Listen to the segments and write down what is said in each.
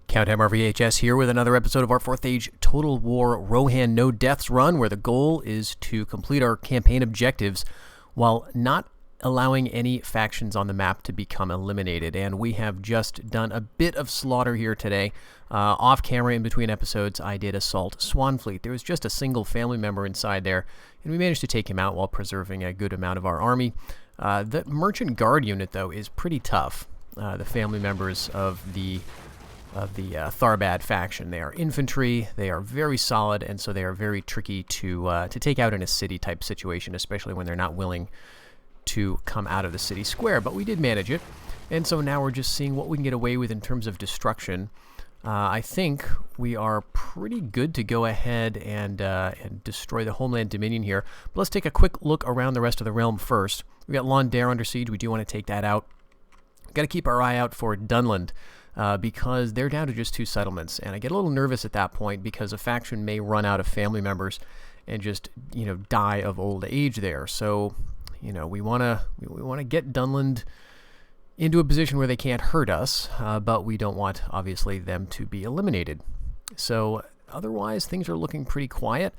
Counthammer VHS here with another episode of our 4th Age Total War Rohan No Deaths run, where the goal is to complete our campaign objectives while not allowing any factions on the map to become eliminated. And we have just done a bit of slaughter here today. Off camera in between episodes, I did assault Swanfleet. There was just a single family member inside there, and we managed to take him out while preserving a good amount of our army. The Merchant Guard unit, though, is pretty tough. The family members of the Tharbad faction. They are infantry, they are very solid, and so they are very tricky to take out in a city-type situation, especially when they're not willing to come out of the city square. But we did manage it, and so now we're just seeing what we can get away with in terms of destruction. I think we are pretty good to go ahead and destroy the Homeland Dominion here. But let's take a quick look around the rest of the realm first. We got Londare under siege. We do want to take that out. Got to keep our eye out for Dunland. Because they're down to just 2 settlements, and I get a little nervous at that point because a faction may run out of family members and just, die of old age there. So, we want to get Dunland into a position where they can't hurt us, but we don't want, obviously, them to be eliminated. So, otherwise, things are looking pretty quiet,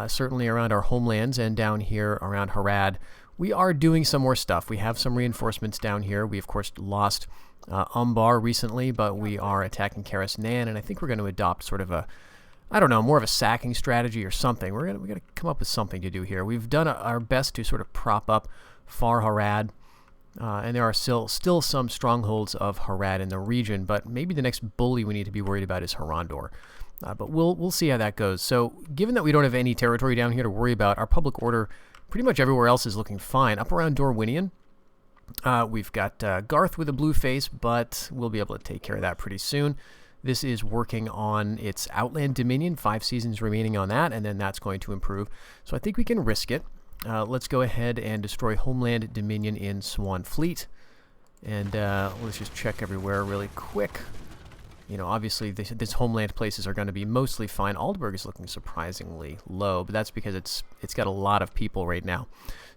certainly around our homelands and down here around Harad. We are doing some more stuff. We have some reinforcements down here. We, of course, lost Umbar recently, but we are attacking Karis Nan, and I think we're going to adopt sort of a, more of a sacking strategy or something. We're going to come up with something to do here. We've done our best to sort of prop up Far Harad, and there are still some strongholds of Harad in the region, but maybe the next bully we need to be worried about is Harandor. But we'll see how that goes. So given that we don't have any territory down here to worry about, our public order pretty much everywhere else is looking fine. Up around Dorwinion, we've got Garth with a blue face, but we'll be able to take care of that pretty soon. This is working on its Outland Dominion, 5 seasons remaining on that, and then that's going to improve. So I think we can risk it. Let's go ahead and destroy Homeland Dominion in Swanfleet. And let's just check everywhere really quick. Obviously this homeland places are going to be mostly fine. Aldburg is looking surprisingly low, but that's because it's got a lot of people right now.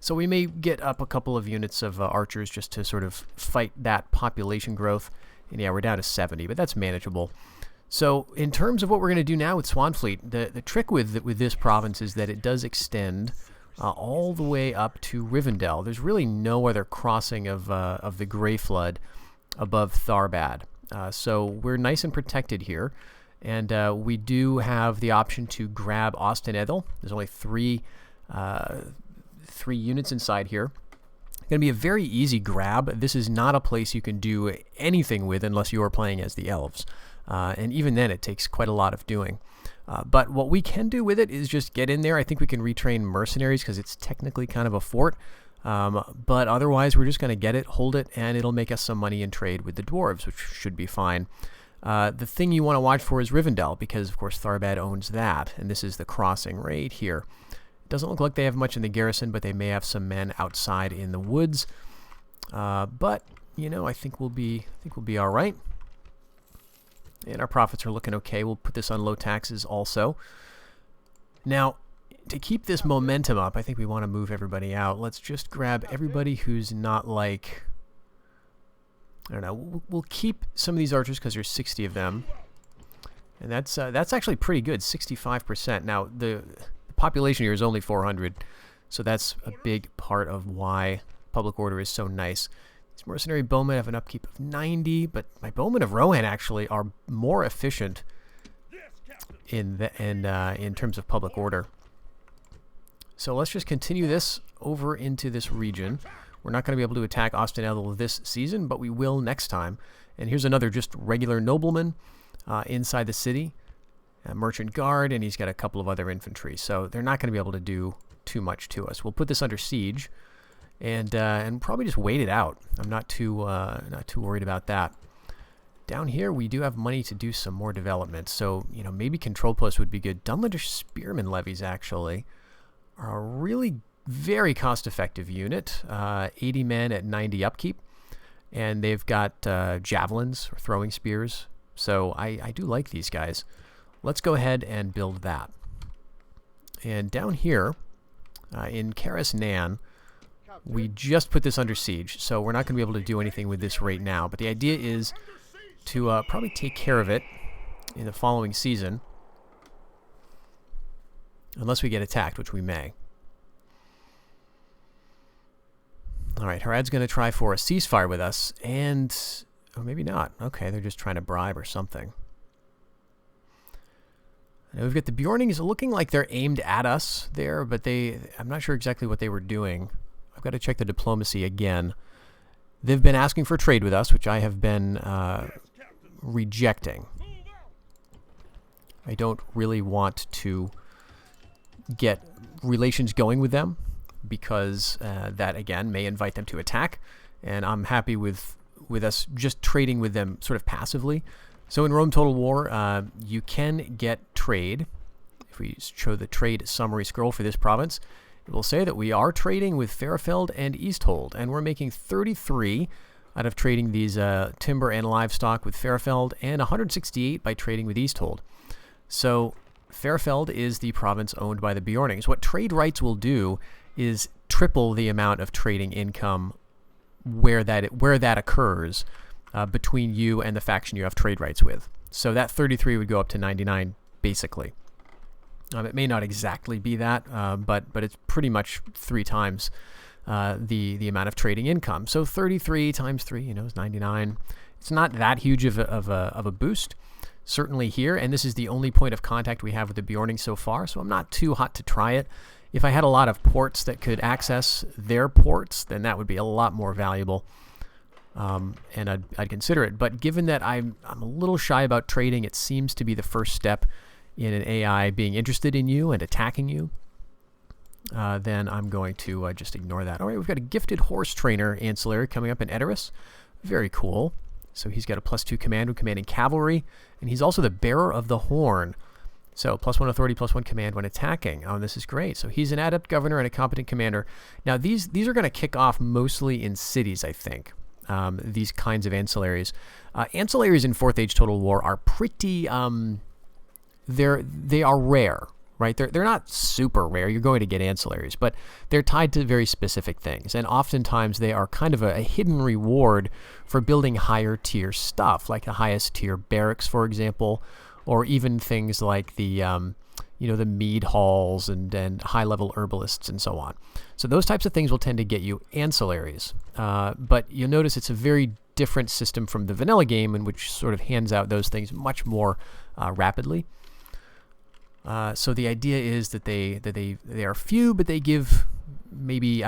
So we may get up a couple of units of archers just to sort of fight that population growth. And yeah, we're down to 70, but that's manageable. So in terms of what we're going to do now with Swanfleet, the trick with this province is that it does extend all the way up to Rivendell. There's really no other crossing of the Grey Flood above Tharbad. So we're nice and protected here, and we do have the option to grab Osten-Edel. There's only three units inside here. Going to be a very easy grab. This is not a place you can do anything with unless you are playing as the elves, and even then it takes quite a lot of doing. But what we can do with it is just get in there. I think we can retrain mercenaries because it's technically kind of a fort. But otherwise, we're just going to get it, hold it, and it'll make us some money in trade with the dwarves, which should be fine. The thing you want to watch for is Rivendell, because, of course, Tharbad owns that, and this is the crossing right here. It doesn't look like they have much in the garrison, but they may have some men outside in the woods. But, I think we'll be all right. And our profits are looking okay. We'll put this on low taxes also. Now, to keep this momentum up, I think we want to move everybody out. Let's just grab everybody who's not like... We'll keep some of these archers because there's 60 of them. And that's actually pretty good, 65%. Now, the population here is only 400, so that's a big part of why public order is so nice. These mercenary bowmen have an upkeep of 90, but my bowmen of Rohan actually are more efficient in terms of public order. So let's just continue this over into this region. We're not going to be able to attack Osten-Edel this season, but we will next time. And here's another just regular nobleman inside the city, a merchant guard, and he's got a couple of other infantry. So they're not going to be able to do too much to us. We'll put this under siege, and probably just wait it out. I'm not too worried about that. Down here, we do have money to do some more development. So maybe control posts would be good. Dunlander spearman levies actually are a really very cost-effective unit. 80 men at 90 upkeep, and they've got javelins or throwing spears. So I do like these guys. Let's go ahead and build that. And down here in Karis Nan, we just put this under siege, so we're not going to be able to do anything with this right now. But the idea is to probably take care of it in the following season. Unless we get attacked, which we may. Alright, Harad's going to try for a ceasefire with us, and... oh, maybe not. Okay, they're just trying to bribe or something. Now we've got the Bjornings looking like they're aimed at us there, but I'm not sure exactly what they were doing. I've got to check the diplomacy again. They've been asking for trade with us, which I have been rejecting. I don't really want to get relations going with them, because that, again, may invite them to attack, and I'm happy with us just trading with them sort of passively. So in Rome Total War, you can get trade. If we show the trade summary scroll for this province, it will say that we are trading with Fairfeld and Easthold, and we're making 33 out of trading these timber and livestock with Fairfeld, and 168 by trading with Easthold. So Fairfeld is the province owned by the Bjornings. What trade rights will do is triple the amount of trading income where that occurs between you and the faction you have trade rights with. So that 33 would go up to 99, basically. It may not exactly be that, but it's pretty much 3 times the amount of trading income. So 33 times 3, is 99. It's not that huge of a boost. Certainly here, and this is the only point of contact we have with the Bjornings so far, so I'm not too hot to try it. If I had a lot of ports that could access their ports, then that would be a lot more valuable, and I'd consider it. But given that I'm a little shy about trading, it seems to be the first step in an AI being interested in you and attacking you, then I'm going to just ignore that. All right, we've got a gifted horse trainer ancillary coming up in Edoras. Very cool. So he's got a +2 command when commanding cavalry, and he's also the bearer of the horn. So +1 authority, +1 command when attacking. Oh, this is great. So he's an adept governor and a competent commander. Now these are going to kick off mostly in cities, I think. These kinds of ancillaries. Ancillaries in 4th Age Total War are pretty. They are rare, right? They're not super rare. You're going to get ancillaries, but they're tied to very specific things, and oftentimes they are kind of a hidden reward for building higher tier stuff, like the highest tier barracks, for example, or even things like the the mead halls and high level herbalists and so on. So those types of things will tend to get you ancillaries, but you'll notice it's a very different system from the vanilla game, in which sort of hands out those things much more rapidly. So the idea is that they are few, but they give maybe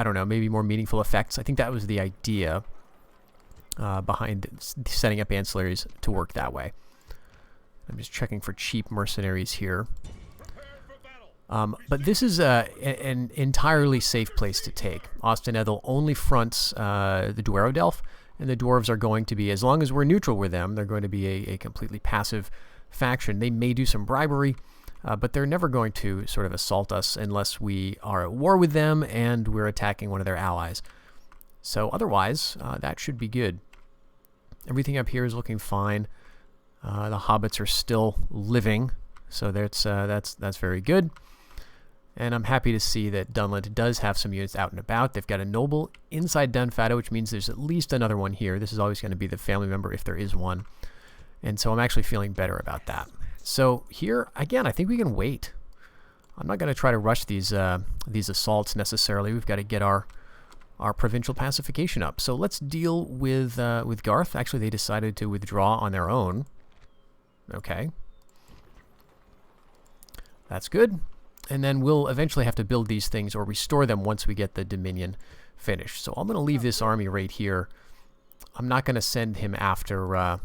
more meaningful effects. I think that was the idea behind setting up ancillaries to work that way. I'm just checking for cheap mercenaries here. But this is an entirely safe place to take. Austin Ethel only fronts the Duero Delph, and the dwarves are going to be, as long as we're neutral with them, they're going to be a completely passive faction. They may do some bribery, but they're never going to sort of assault us unless we are at war with them and we're attacking one of their allies. So otherwise, that should be good. Everything up here is looking fine. The hobbits are still living, so that's very good. And I'm happy to see that Dunland does have some units out and about. They've got a noble inside Dunfado, which means there's at least another one here. This is always going to be the family member if there is one. And so I'm actually feeling better about that. So here, again, I think we can wait. I'm not going to try to rush these assaults necessarily. We've got to get our provincial pacification up. So let's deal with Garth. Actually, they decided to withdraw on their own. Okay. That's good. And then we'll eventually have to build these things or restore them once we get the Dominion finished. So I'm going to leave this army right here. I'm not going to send him after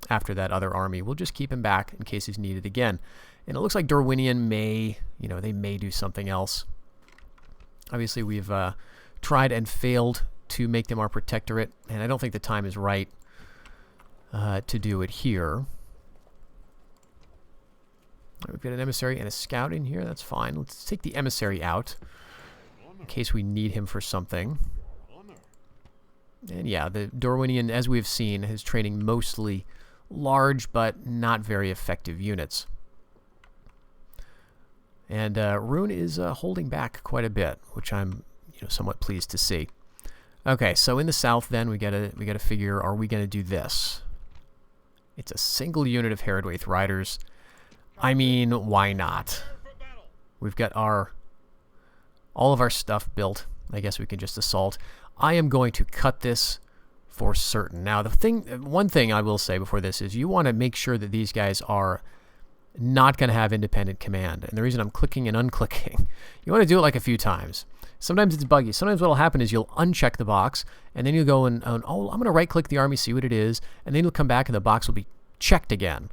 that other army. We'll just keep him back in case he's needed again. And it looks like Dorwinian may, they may do something else. Obviously, we've tried and failed to make them our protectorate, and I don't think the time is right to do it here. We've got an emissary and a scout in here. That's fine. Let's take the emissary out in case we need him for something. And yeah, the Dorwinian, as we've seen, is training mostly large but not very effective units. And Rune is holding back quite a bit, which I'm somewhat pleased to see. Okay, so in the south then we gotta figure, are we gonna do this? It's a single unit of Herodwaith Riders. I mean, why not? We've got all of our stuff built. I guess we can just assault. I am going to cut this for certain. Now, one thing I will say before this is you want to make sure that these guys are not going to have independent command. And the reason I'm clicking and unclicking, you want to do it like a few times. Sometimes it's buggy. Sometimes what will happen is you'll uncheck the box, and then you'll go and oh, I'm going to right-click the army, see what it is, and then you'll come back and the box will be checked again.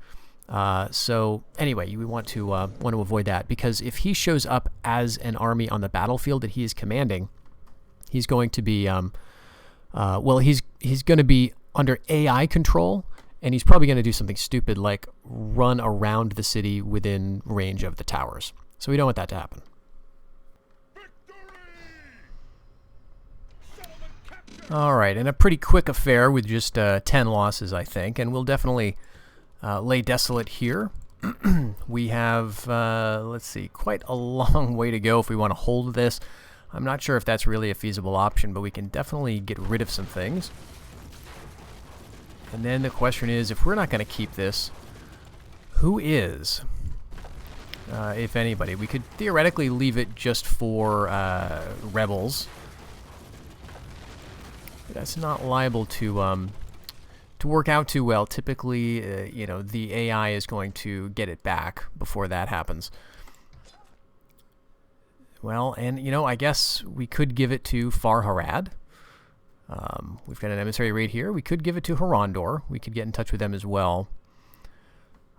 So anyway, you want to avoid that, because if he shows up as an army on the battlefield that he is commanding, he's going to be he's going to be under AI control, and he's probably going to do something stupid like run around the city within range of the towers. So we don't want that to happen. All right, and a pretty quick affair with just 10 losses, I think, and we'll definitely lay desolate here. We have, let's see, quite a long way to go if we want to hold this. I'm not sure if that's really a feasible option, but we can definitely get rid of some things. And then the question is, if we're not going to keep this, who is? If anybody. We could theoretically leave it just for rebels. That's not liable to work out too well. Typically, you know, the AI is going to get it back before that happens. Well, and, you know, I guess we could give it to Farharad. We've got an emissary right here. We could give it to Harondor. We could get in touch with them as well.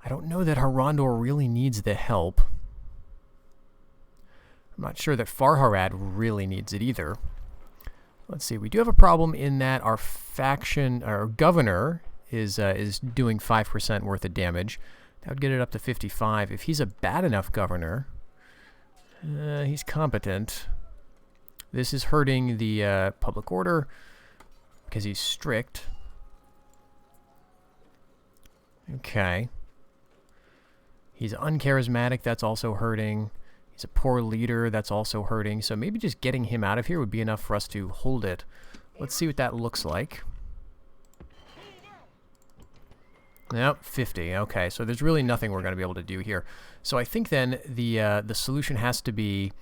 I don't know that Harondor really needs the help. I'm not sure that Farharad really needs it either. Let's see. We do have a problem in that our faction, our governor, is doing 5% worth of damage. That would get it up to 55. If he's a bad enough governor, he's competent. This is hurting the public order because he's strict. Okay. He's uncharismatic. That's also hurting. He's a poor leader. That's also hurting. So maybe just getting him out of here would be enough for us to hold it. Let's see what that looks like. Yep, 50. Okay, so there's really nothing we're going to be able to do here. So I think then the solution has to be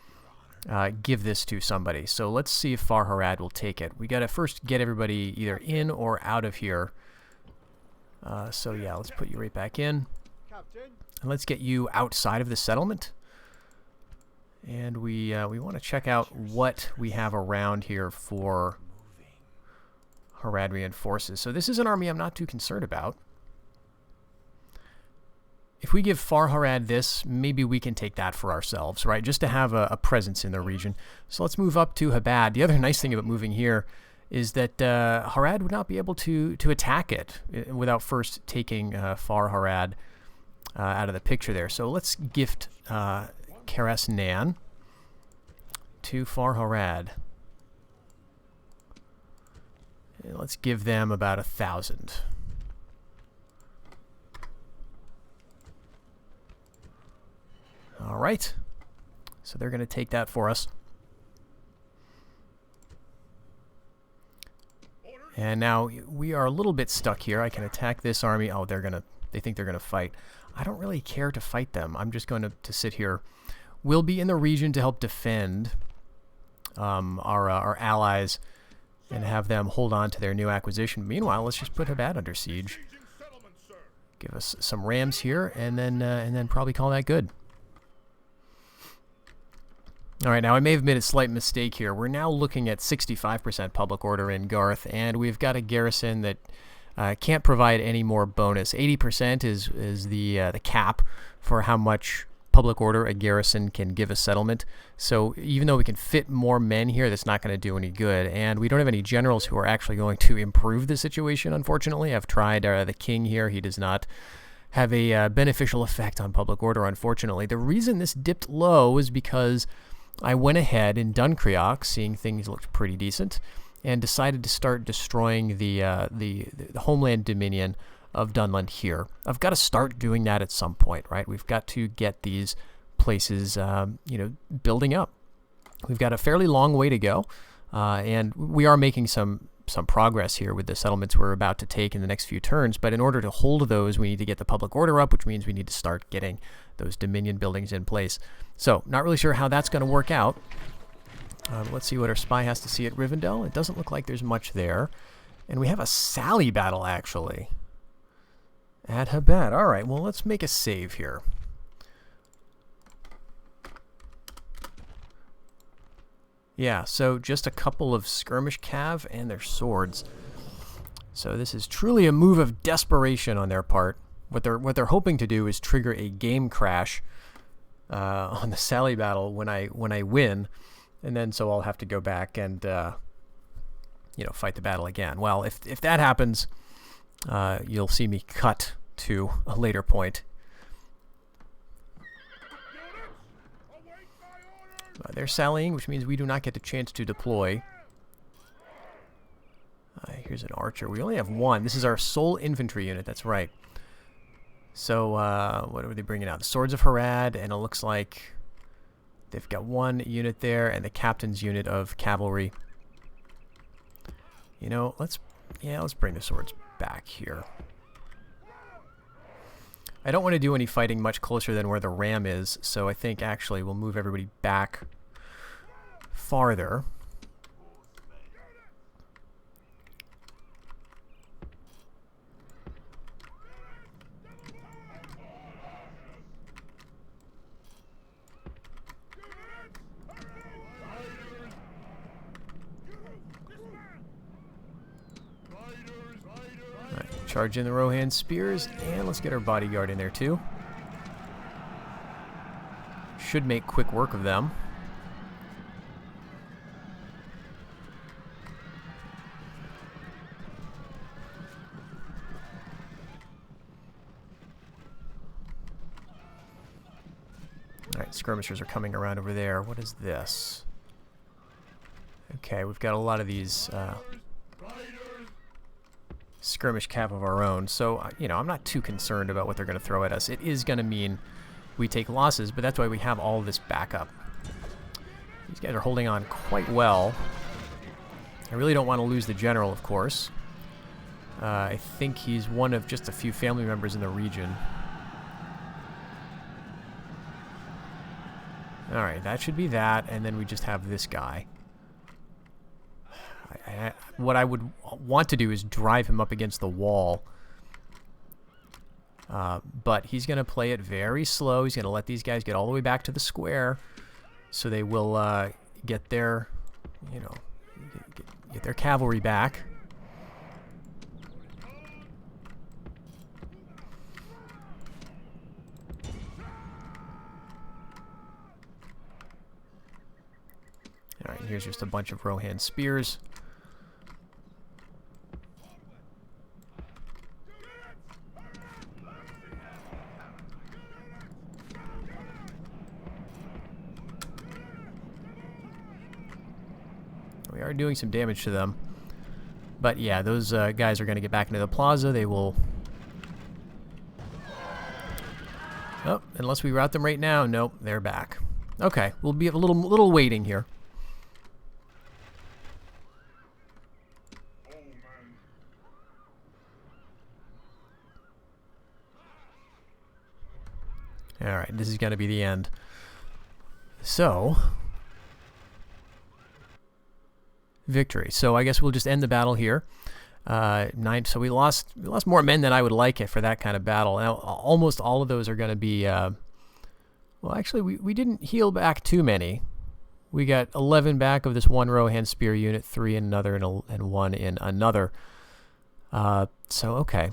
give this to somebody. So let's see if Farharad will take it. We got to first get everybody either in or out of here. So yeah, let's put you right back in. And let's get you outside of the settlement. And we want to check out what we have around here for Haradrian forces. So this is an army I'm not too concerned about. If we give Farharad this, maybe we can take that for ourselves, right? Just to have a presence in the region. So let's move up to Habad. The other nice thing about moving here is that Harad would not be able to attack it without first taking Farharad out of the picture there. So let's gift Karas Nan to Farharad. Let's give them about 1,000. All right. So they're going to take that for us. And now we are a little bit stuck here. I can attack this army. Oh, they think they're going to fight. I don't really care to fight them. I'm just going to sit here. We'll be in the region to help defend our allies and have them hold on to their new acquisition. Meanwhile, let's just put Habad under siege. Give us some rams here, and then probably call that good. All right, now I may have made a slight mistake here. We're now looking at 65% public order in Garth, and we've got a garrison that can't provide any more bonus. 80% is the cap for how much public order a garrison can give a settlement. So even though we can fit more men here, that's not going to do any good. And we don't have any generals who are actually going to improve the situation, unfortunately. I've tried the king here. He does not have a beneficial effect on public order, unfortunately. The reason this dipped low is because I went ahead in Dunkreok, seeing things looked pretty decent, and decided to start destroying the homeland dominion of Dunland here. I've got to start doing that at some point, right? We've got to get these places, building up. We've got a fairly long way to go, and we are making some some progress here with the settlements we're about to take in the next few turns. But in order to hold those, we need to get the public order up, which means we need to start getting those Dominion buildings in place. So, not really sure how that's going to work out. Let's see what our spy has to see at Rivendell. It doesn't look like there's much there. And we have a Sally battle, actually. At Habad. Alright, well, let's make a save here. Yeah, so just a couple of skirmish cav and their swords. So this is truly a move of desperation on their part. What they're hoping to do is trigger a game crash on the Sally battle when I win, and then so I'll have to go back and fight the battle again. Well, if that happens, you'll see me cut to a later point. They're sallying, which means we do not get the chance to deploy. Here's an archer. We only have one. This is our sole infantry unit. That's right. So, what are they bringing out? The Swords of Harad, and it looks like they've got one unit there, and the captain's unit of cavalry. You know, let's bring the swords back here. I don't want to do any fighting much closer than where the ram is, so I think actually we'll move everybody back farther. Charge in the Rohan spears, and let's get our bodyguard in there too. Should make quick work of them. Alright, skirmishers are coming around over there. What is this? Okay, we've got a lot of these skirmish cav of our own, so I'm not too concerned about what they're going to throw at us. It is going to mean we take losses, but that's why we have all this backup. These guys are holding on quite well. I really don't want to lose the general, of course. I think he's one of just a few family members in the region. Alright, that should be that, and then we just have this guy. What I would want to do is drive him up against the wall. But he's going to play it very slow. He's going to let these guys get all the way back to the square, so they will get their, get their cavalry back. All right, here's just a bunch of Rohan spears. We are doing some damage to them. But yeah, those guys are going to get back into the plaza. They will... Oh, unless we rout them right now. Nope, they're back. Okay, we'll be a little waiting here. Alright, this is going to be the end. So... victory. So I guess we'll just end the battle here. So we lost more men than I would like it for that kind of battle. Now, almost all of those are going to be... well, actually, we didn't heal back too many. We got 11 back of this one Rohan spear unit, 3 in another, and 1 in another. So, okay.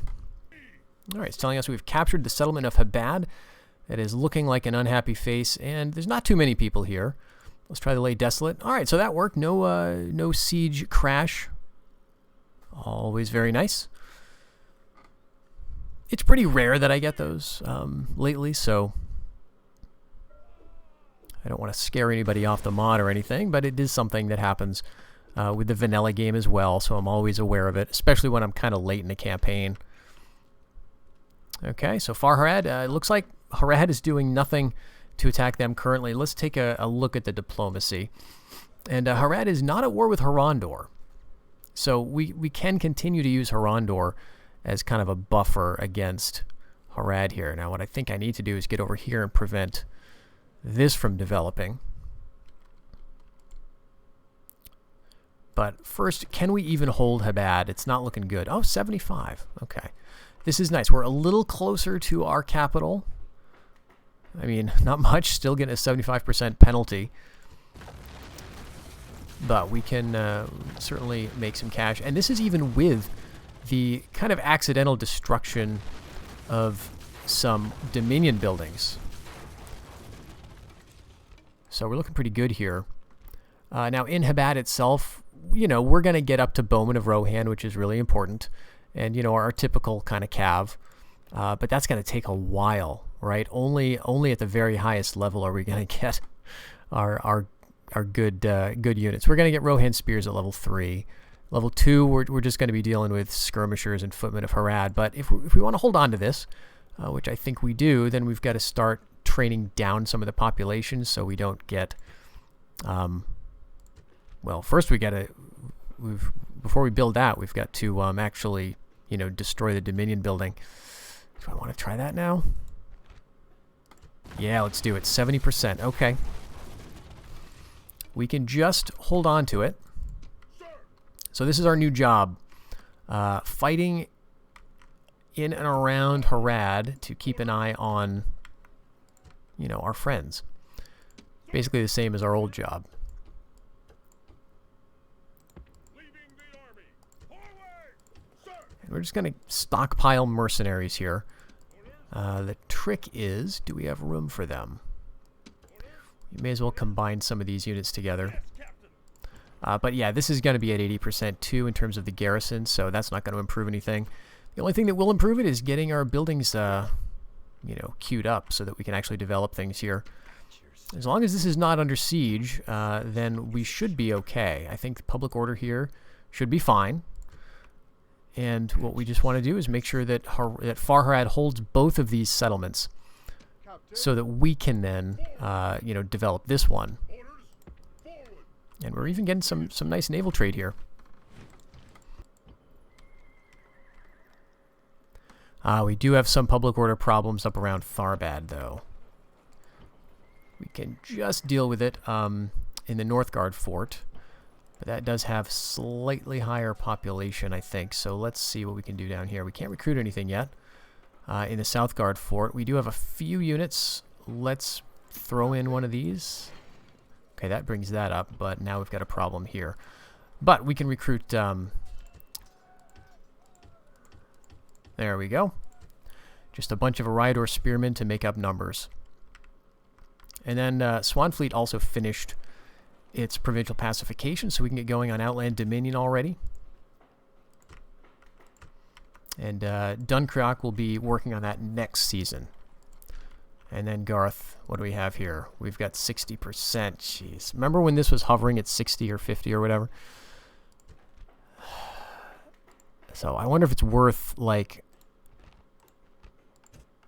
Alright, it's telling us we've captured the settlement of Habad. It is looking like an unhappy face, and there's not too many people here. Let's try to lay desolate. Alright, so that worked. No siege crash. Always very nice. It's pretty rare that I get those lately, so I don't want to scare anybody off the mod or anything, but it is something that happens with the vanilla game as well, so I'm always aware of it, especially when I'm kind of late in the campaign. Okay, so far Harad, it looks like Harad is doing nothing to attack them currently. Let's take a look at the diplomacy. And Harad is not at war with Harondor. So we can continue to use Harandor as kind of a buffer against Harad here. Now what I think I need to do is get over here and prevent this from developing. But first, can we even hold Habad? It's not looking good. Oh, 75. Okay. This is nice. We're a little closer to our capital. I mean, not much. Still getting a 75% penalty. But we can certainly make some cash. And this is even with the kind of accidental destruction of some Dominion buildings. So we're looking pretty good here. Now, in Habad itself, you know, we're going to get up to Bowman of Rohan, which is really important. And, you know, our typical kind of cav. But that's going to take a while, right? Only at the very highest level are we going to get our good units. We're going to get Rohan Spears at level 3. Level 2, we're just going to be dealing with skirmishers and footmen of Harad. But if we want to hold on to this, which I think we do, then we've got to start training down some of the population so we don't get... well, first we got to... Before we build that, we've got to actually, you know, destroy the Dominion building. Do I want to try that now? Yeah, let's do it. 70%. Okay. We can just hold on to it. So this is our new job. Fighting in and around Harad to keep an eye on, you know, our friends. Basically the same as our old job. And we're just going to stockpile mercenaries here. The trick is, do we have room for them? You may as well combine some of these units together. But yeah, this is going to be at 80% too in terms of the garrison, so that's not going to improve anything. The only thing that will improve it is getting our buildings, you know, queued up so that we can actually develop things here. As long as this is not under siege, then we should be okay. I think the public order here should be fine. And what we just want to do is make sure that Far Harad holds both of these settlements so that we can then, you know, develop this one. And we're even getting some nice naval trade here. We do have some public order problems up around Tharbad, though. We can just deal with it in the Northgard fort. But that does have slightly higher population, I think. So let's see what we can do down here. We can't recruit anything yet. In the Southgard fort, we do have a few units. Let's throw in one of these. Okay, that brings that up, but now we've got a problem here. But we can recruit... there we go. Just a bunch of Aridor spearmen to make up numbers. And then Swanfleet also finished its provincial pacification, so we can get going on Outland Dominion already. And Dunkirk will be working on that next season. And then Garth, what do we have here? We've got 60%. Jeez. Remember when this was hovering at 60 or 50 or whatever? So I wonder if it's worth, like...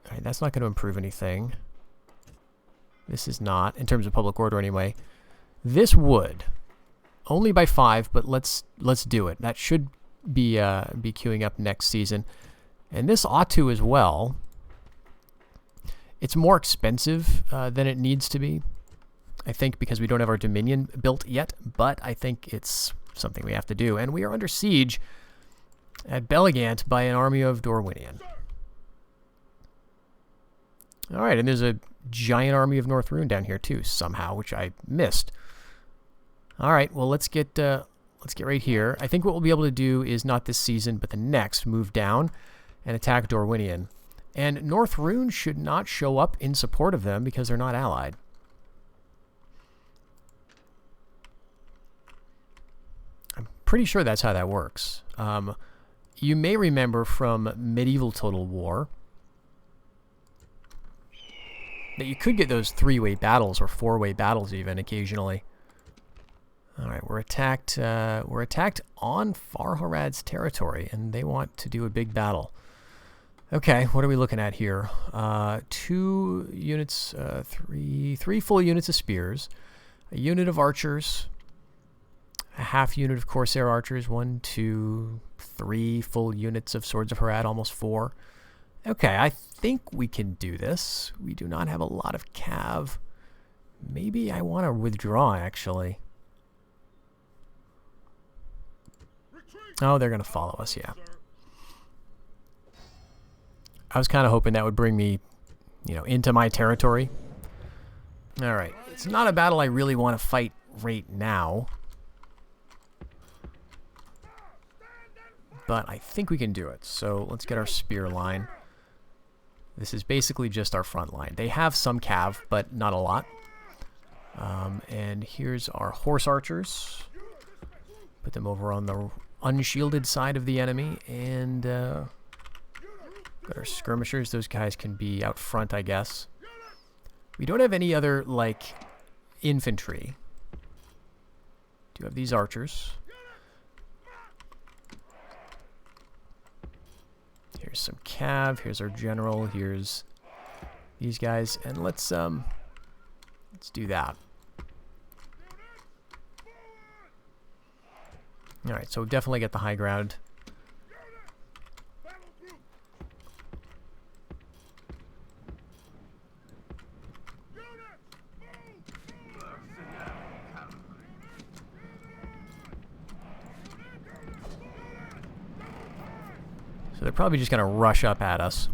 Alright, that's not going to improve anything. This is not, in terms of public order anyway. This would. Only by 5, but let's do it. That should be queuing up next season. And this ought to as well. It's more expensive than it needs to be. I think because we don't have our Dominion built yet, but I think it's something we have to do. And we are under siege at Belligant by an army of Dorwinian. Alright, and there's a giant army of North Rune down here too, somehow, which I missed. Alright, well let's get right here. I think what we'll be able to do is not this season, but the next, move down and attack Dorwinian. And North Rune should not show up in support of them because they're not allied. I'm pretty sure that's how that works. You may remember from medieval Total War that you could get those 3-way battles or 4-way battles even occasionally. All right, we're attacked. We're attacked on Far Harad's territory, and they want to do a big battle. Okay, what are we looking at here? 2 units, 3 full units of spears, a unit of archers, a half unit of Corsair archers. 1, 2, 3 full units of Swords of Harad, almost 4. Okay, I think we can do this. We do not have a lot of cav. Maybe I want to withdraw, actually. Oh, they're going to follow us, yeah. I was kind of hoping that would bring me, you know, into my territory. All right. It's not a battle I really want to fight right now. But I think we can do it. So let's get our spear line. This is basically just our front line. They have some cav, but not a lot. And here's our horse archers. Put them over on the unshielded side of the enemy. And got our skirmishers. Those guys can be out front, I guess. We don't have any other, like, infantry. Do have these archers. Here's some cav. Here's our general. Here's these guys. And let's do that. All right, so definitely get the high ground. So they're probably just going to rush up at us.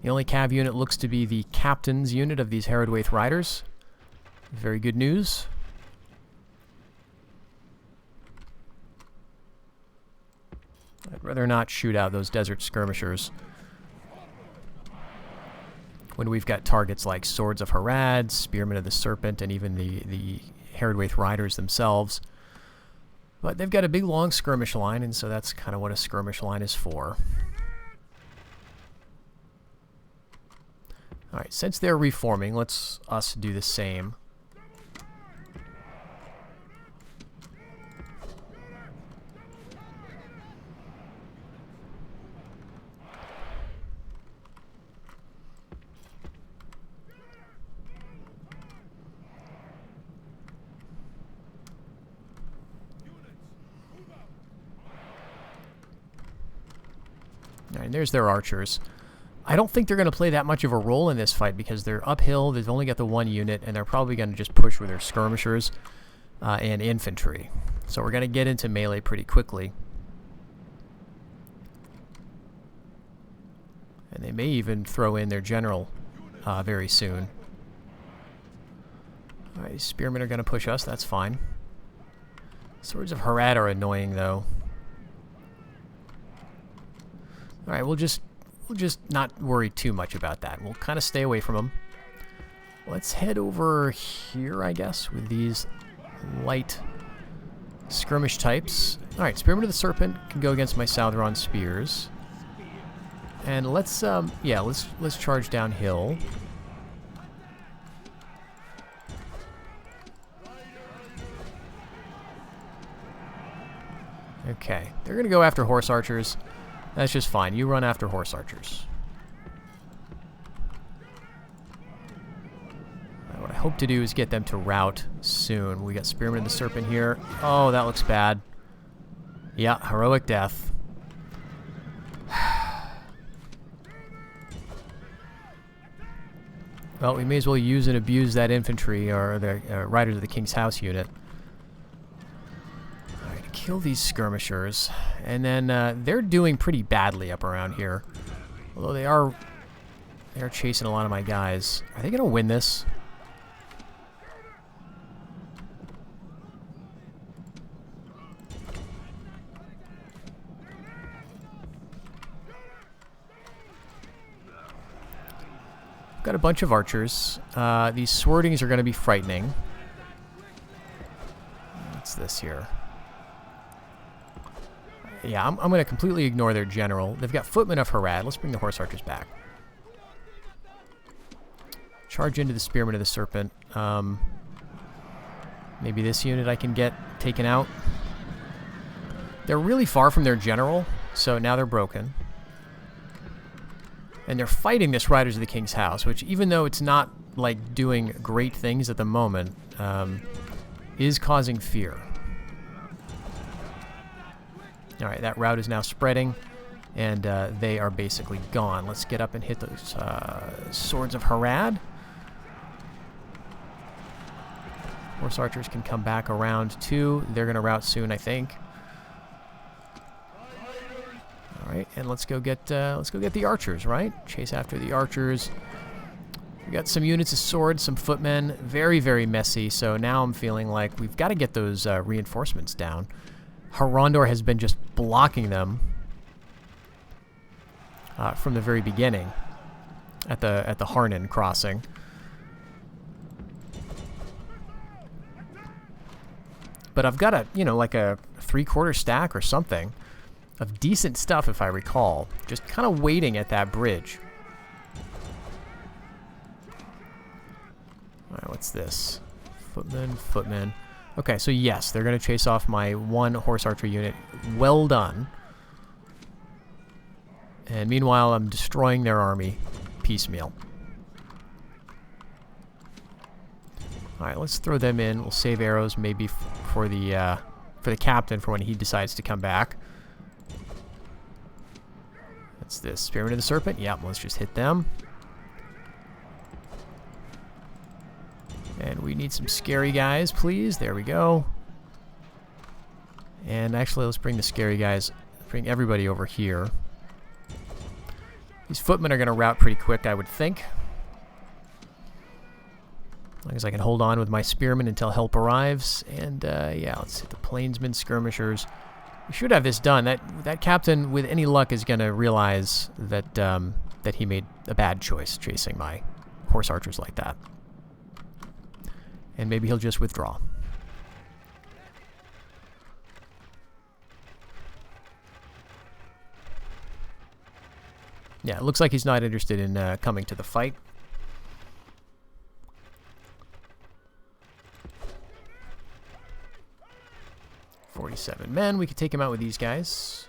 The only cav unit looks to be the captain's unit of these Herodwaith riders. Very good news. I'd rather not shoot out those desert skirmishers when we've got targets like Swords of Harad, Spearmen of the Serpent, and even the Herodwaith riders themselves. But they've got a big long skirmish line, and so that's kind of what a skirmish line is for. Alright, since they're reforming, let's us do the same. Alright, there's their archers. I don't think they're going to play that much of a role in this fight because they're uphill, they've only got the one unit, and they're probably going to just push with their skirmishers and infantry. So we're going to get into melee pretty quickly. And they may even throw in their general very soon. Alright, spearmen are going to push us, that's fine. Swords of Harad are annoying, though. Alright, we'll just not worry too much about that. We'll kind of stay away from them. Let's head over here, I guess, with these light skirmish types. Alright, Spearman of the Serpent can go against my Southron spears. And let's, yeah, let's charge downhill. Okay, they're going to go after horse archers. That's just fine. You run after horse archers. What I hope to do is get them to rout soon. We got Spearman of the Serpent here. Oh, that looks bad. Yeah, heroic death. Well, we may as well use and abuse that infantry, or the Riders of the King's House unit. Alright, kill these skirmishers. And then they're doing pretty badly up around here. Although they are chasing a lot of my guys. Are they going to win this? Got a bunch of archers. These swordings are going to be frightening. What's this here? Yeah, I'm going to completely ignore their general. They've got footmen of Harad. Let's bring the horse archers back. Charge into the Spearman of the Serpent. Maybe this unit I can get taken out. They're really far from their general, so now they're broken. And they're fighting this Riders of the King's House, which, even though it's not, like, doing great things at the moment, is causing fear. Alright, that route is now spreading, and they are basically gone. Let's get up and hit those Swords of Harad. Horse archers can come back around, too. They're going to rout soon, I think. Alright, and let's go get the archers, right? Chase after the archers. We got some units of swords, some footmen. Very, very messy, so now I'm feeling like we've got to get those reinforcements down. Harondor has been just blocking them from the very beginning at the Harnan crossing. But I've got like a 3/4 stack or something of decent stuff, if I recall, just kind of waiting at that bridge. All right, what's this? Footman. Okay, so yes, they're going to chase off my 1 horse archer unit. Well done. And meanwhile, I'm destroying their army piecemeal. All right, let's throw them in. We'll save arrows maybe for the captain for when he decides to come back. That's this. Spearman of the Serpent. Yep, let's just hit them. And we need some scary guys, please. There we go. And actually, let's bring the scary guys, bring everybody over here. These footmen are going to rout pretty quick, I would think. As long as I can hold on with my spearmen until help arrives. And, yeah, let's hit the plainsmen skirmishers. We should have this done. That captain, with any luck, is going to realize that, that he made a bad choice chasing my horse archers like that. And maybe he'll just withdraw. Yeah, it looks like he's not interested in coming to the fight. $47 men. We could take him out with these guys.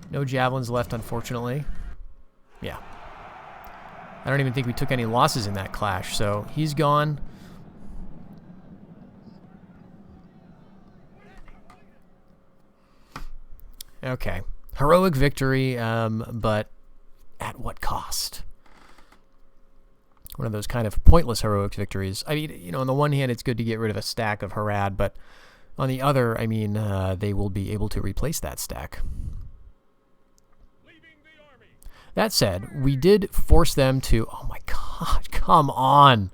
No javelins left, unfortunately. Yeah. I don't even think we took any losses in that clash, so he's gone. Okay. Heroic victory, but at what cost? One of those kind of pointless heroic victories. I mean, on the one hand, it's good to get rid of a stack of Harad, but on the other, I mean, they will be able to replace that stack. That said, we did force them to... Oh my god, come on!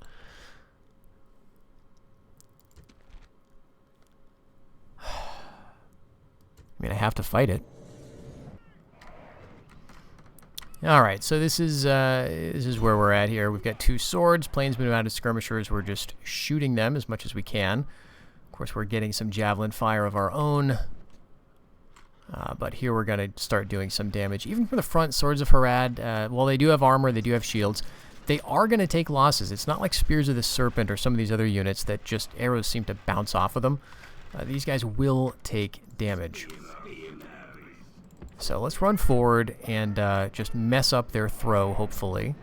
I mean, I have to fight it. Alright, so this is where we're at here. We've got 2 swords, plainsmen mounted skirmishers. We're just shooting them as much as we can. Of course, we're getting some javelin fire of our own. But here we're going to start doing some damage. Even from the front, Swords of Harad, while they do have armor, they do have shields, they are going to take losses. It's not like Spears of the Serpent or some of these other units that just arrows seem to bounce off of them. These guys will take damage. So let's run forward and just mess up their throw, hopefully.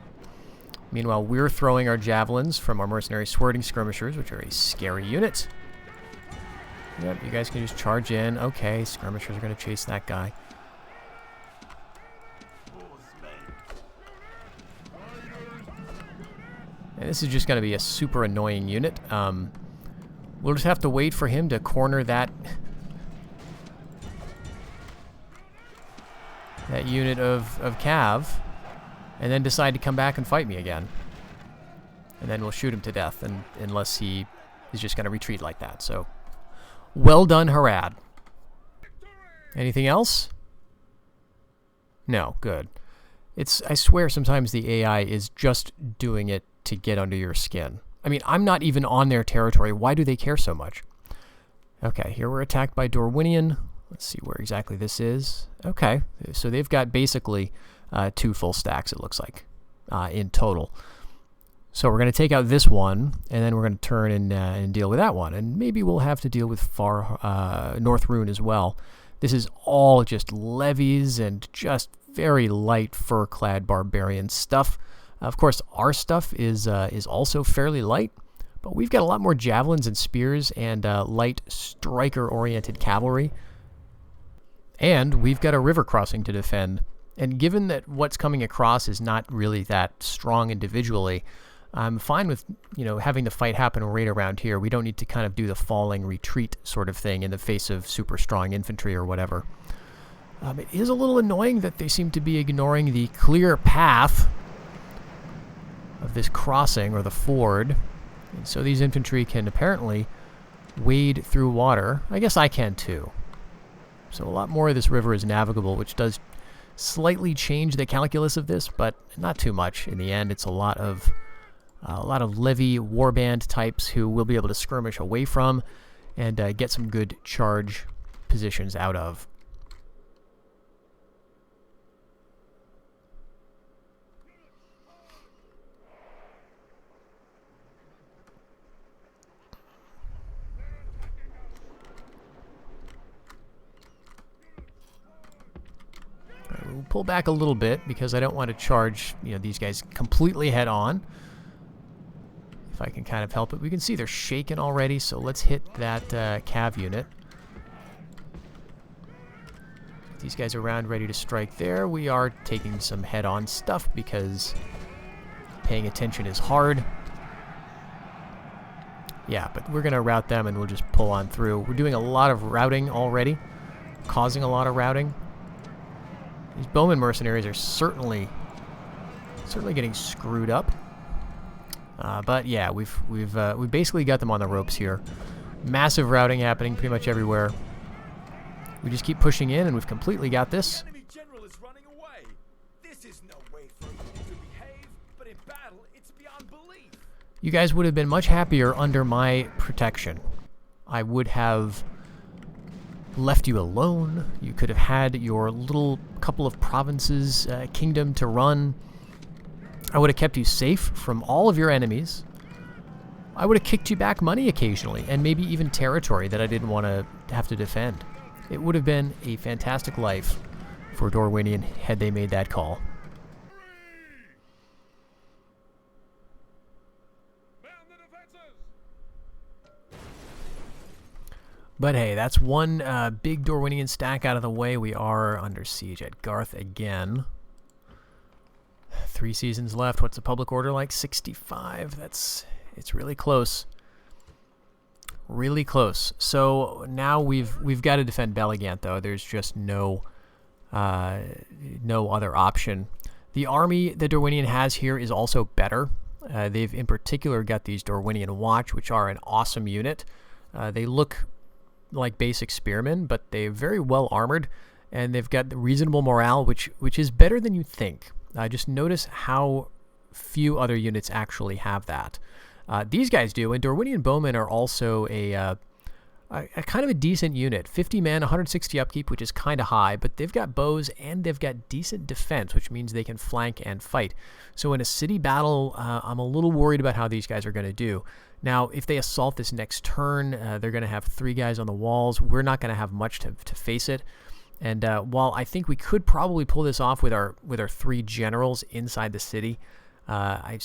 Meanwhile, we're throwing our javelins from our mercenary swording skirmishers, which are a scary unit. Yep, you guys can just charge in. Okay, skirmishers are going to chase that guy. And this is just going to be a super annoying unit. We'll just have to wait for him to corner that unit of Cav, and then decide to come back and fight me again. And then we'll shoot him to death, unless he is just going to retreat like that. So, well done, Harad. Anything else? No, good. I swear sometimes the AI is just doing it to get under your skin. I mean, I'm not even on their territory. Why do they care so much? Okay, here we're attacked by Dorwinian. Let's see where exactly this is. Okay, so they've got basically 2 full stacks, it looks like, in total. So we're going to take out this one, and then we're going to turn and deal with that one. And maybe we'll have to deal with North Rune as well. This is all just levies and just very light fur-clad barbarian stuff. Of course, our stuff is also fairly light, but we've got a lot more javelins and spears and light striker-oriented cavalry. And we've got a river crossing to defend. And given that what's coming across is not really that strong individually, I'm fine with, having the fight happen right around here. We don't need to kind of do the falling retreat sort of thing in the face of super strong infantry or whatever. It is a little annoying that they seem to be ignoring the clear path of this crossing or the ford. And so these infantry can apparently wade through water. I guess I can too. So a lot more of this river is navigable, which does slightly change the calculus of this, but not too much. In the end, it's a lot of levy warband types who we'll be able to skirmish away from and get some good charge positions out of. We'll pull back a little bit because I don't want to charge, these guys completely head on. If I can kind of help it. We can see they're shaken already, so let's hit that cav unit. These guys are around ready to strike there. We are taking some head-on stuff because paying attention is hard. Yeah, but we're going to rout them and we'll just pull on through. We're doing a lot of routing already, causing a lot of routing. These bowman mercenaries are certainly getting screwed up. But yeah, we've basically got them on the ropes here. Massive routing happening pretty much everywhere. We just keep pushing in, and we've completely got this. Enemy general is running away. This is no way for him to behave, but in battle, it's beyond belief. You guys would have been much happier under my protection. I would have left you alone. You could have had your little couple of provinces, kingdom to run. I would have kept you safe from all of your enemies. I would have kicked you back money occasionally, and maybe even territory that I didn't want to have to defend. It would have been a fantastic life for Dorwinion had they made that call. But hey, that's one big Dorwinian stack out of the way. We are under siege at Garth again. 3 seasons left. What's the public order like? 65. It's really close. Really close. So now we've got to defend Belligant, though. There's just no other option. The army that Dorwinion has here is also better. They've in particular got these Dorwinian Watch, which are an awesome unit. They look like basic spearmen, but they're very well armored, and they've got the reasonable morale, which is better than you think. Just notice how few other units actually have that. These guys do, and Dorwinian Bowmen are also a kind of a decent unit. 50 men, 160 upkeep, which is kind of high, but they've got bows and they've got decent defense, which means they can flank and fight. So in a city battle, I'm a little worried about how these guys are going to do. Now, if they assault this next turn, they're going to have 3 guys on the walls. We're not going to have much to face it. And while I think we could probably pull this off with our 3 generals inside the city, I'm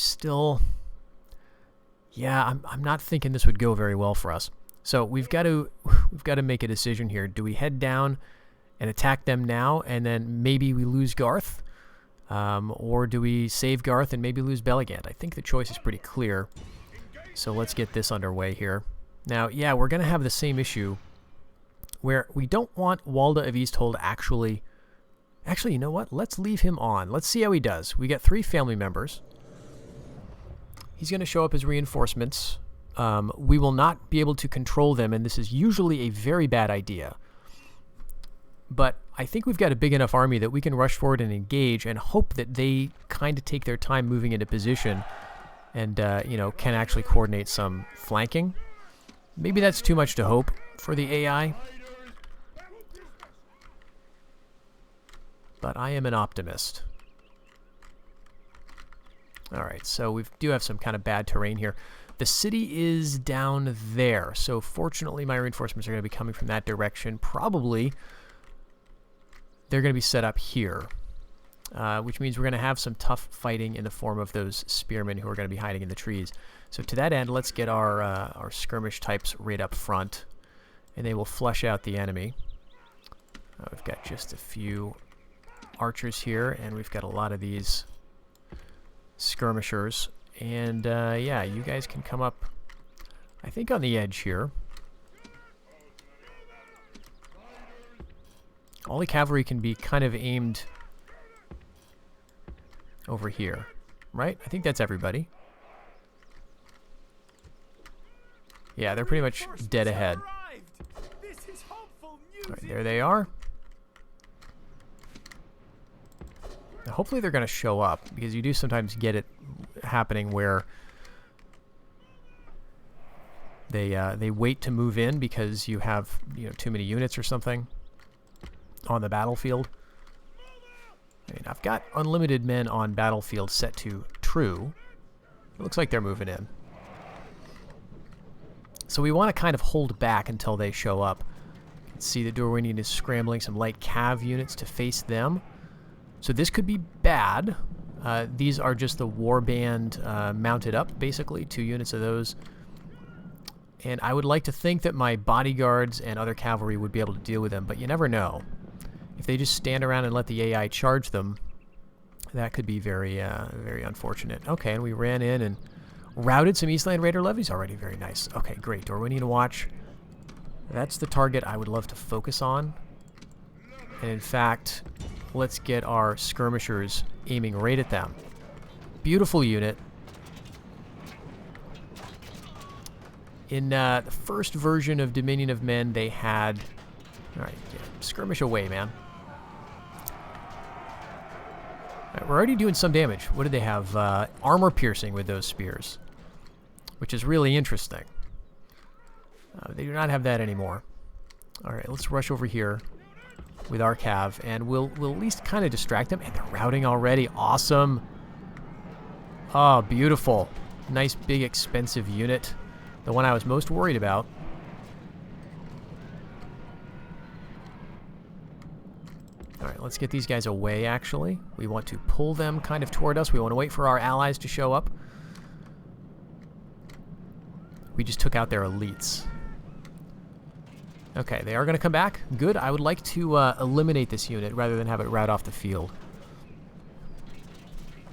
not thinking this would go very well for us. So we've got to make a decision here. Do we head down and attack them now, and then maybe we lose Garth, or do we save Garth and maybe lose Belligant? I think the choice is pretty clear. So let's get this underway here. Now, yeah, we're going to have the same issue where we don't want Walda of Easthold actually, you know what? Let's leave him on. Let's see how he does. We got 3 family members. He's going to show up as reinforcements. We will not be able to control them, and this is usually a very bad idea. But I think we've got a big enough army that we can rush forward and engage and hope that they kind of take their time moving into position and, can actually coordinate some flanking. Maybe that's too much to hope for the AI. But I am an optimist. Alright, so we do have some kind of bad terrain here. The city is down there, so fortunately my reinforcements are going to be coming from that direction. Probably they're going to be set up here, which means we're going to have some tough fighting in the form of those spearmen who are going to be hiding in the trees. So to that end, let's get our skirmish types right up front, and they will flush out the enemy. We've got just a few archers here, and we've got a lot of these skirmishers. And yeah, you guys can come up, I think, on the edge here. All the cavalry can be kind of aimed over here, right? I think that's everybody. Yeah, they're pretty much dead ahead. All right, there they are. Now, hopefully they're going to show up, because you do sometimes get it happening where they wait to move in because you have, you know, too many units or something on the battlefield. I mean, I've got unlimited men on battlefield set to true. It looks like they're moving in. So we want to kind of hold back until they show up. You can see the Dorwinian is scrambling some light cav units to face them. So this could be bad. These are just the warband mounted up, basically. 2 units of those. And I would like to think that my bodyguards and other cavalry would be able to deal with them, but you never know. If they just stand around and let the AI charge them, that could be very, very unfortunate. Okay, and we ran in and routed some Eastland Raider levies already. Very nice. Okay, great. Dorwinian watch. That's the target I would love to focus on. And in fact, let's get our skirmishers aiming right at them. Beautiful unit. In the first version of Dominion of Men, they had... Alright, yeah, skirmish away, man. Right, we're already doing some damage. What did they have? Armor piercing with those spears, which is really interesting. They do not have that anymore. Alright, let's rush over here with our cav, and we'll at least kind of distract them. And they're routing already. Awesome. Oh, beautiful. Nice, big, expensive unit. The one I was most worried about. Alright, let's get these guys away, actually. We want to pull them kind of toward us. We want to wait for our allies to show up. We just took out their elites. Okay, they are going to come back. Good. I would like to eliminate this unit rather than have it rout off the field.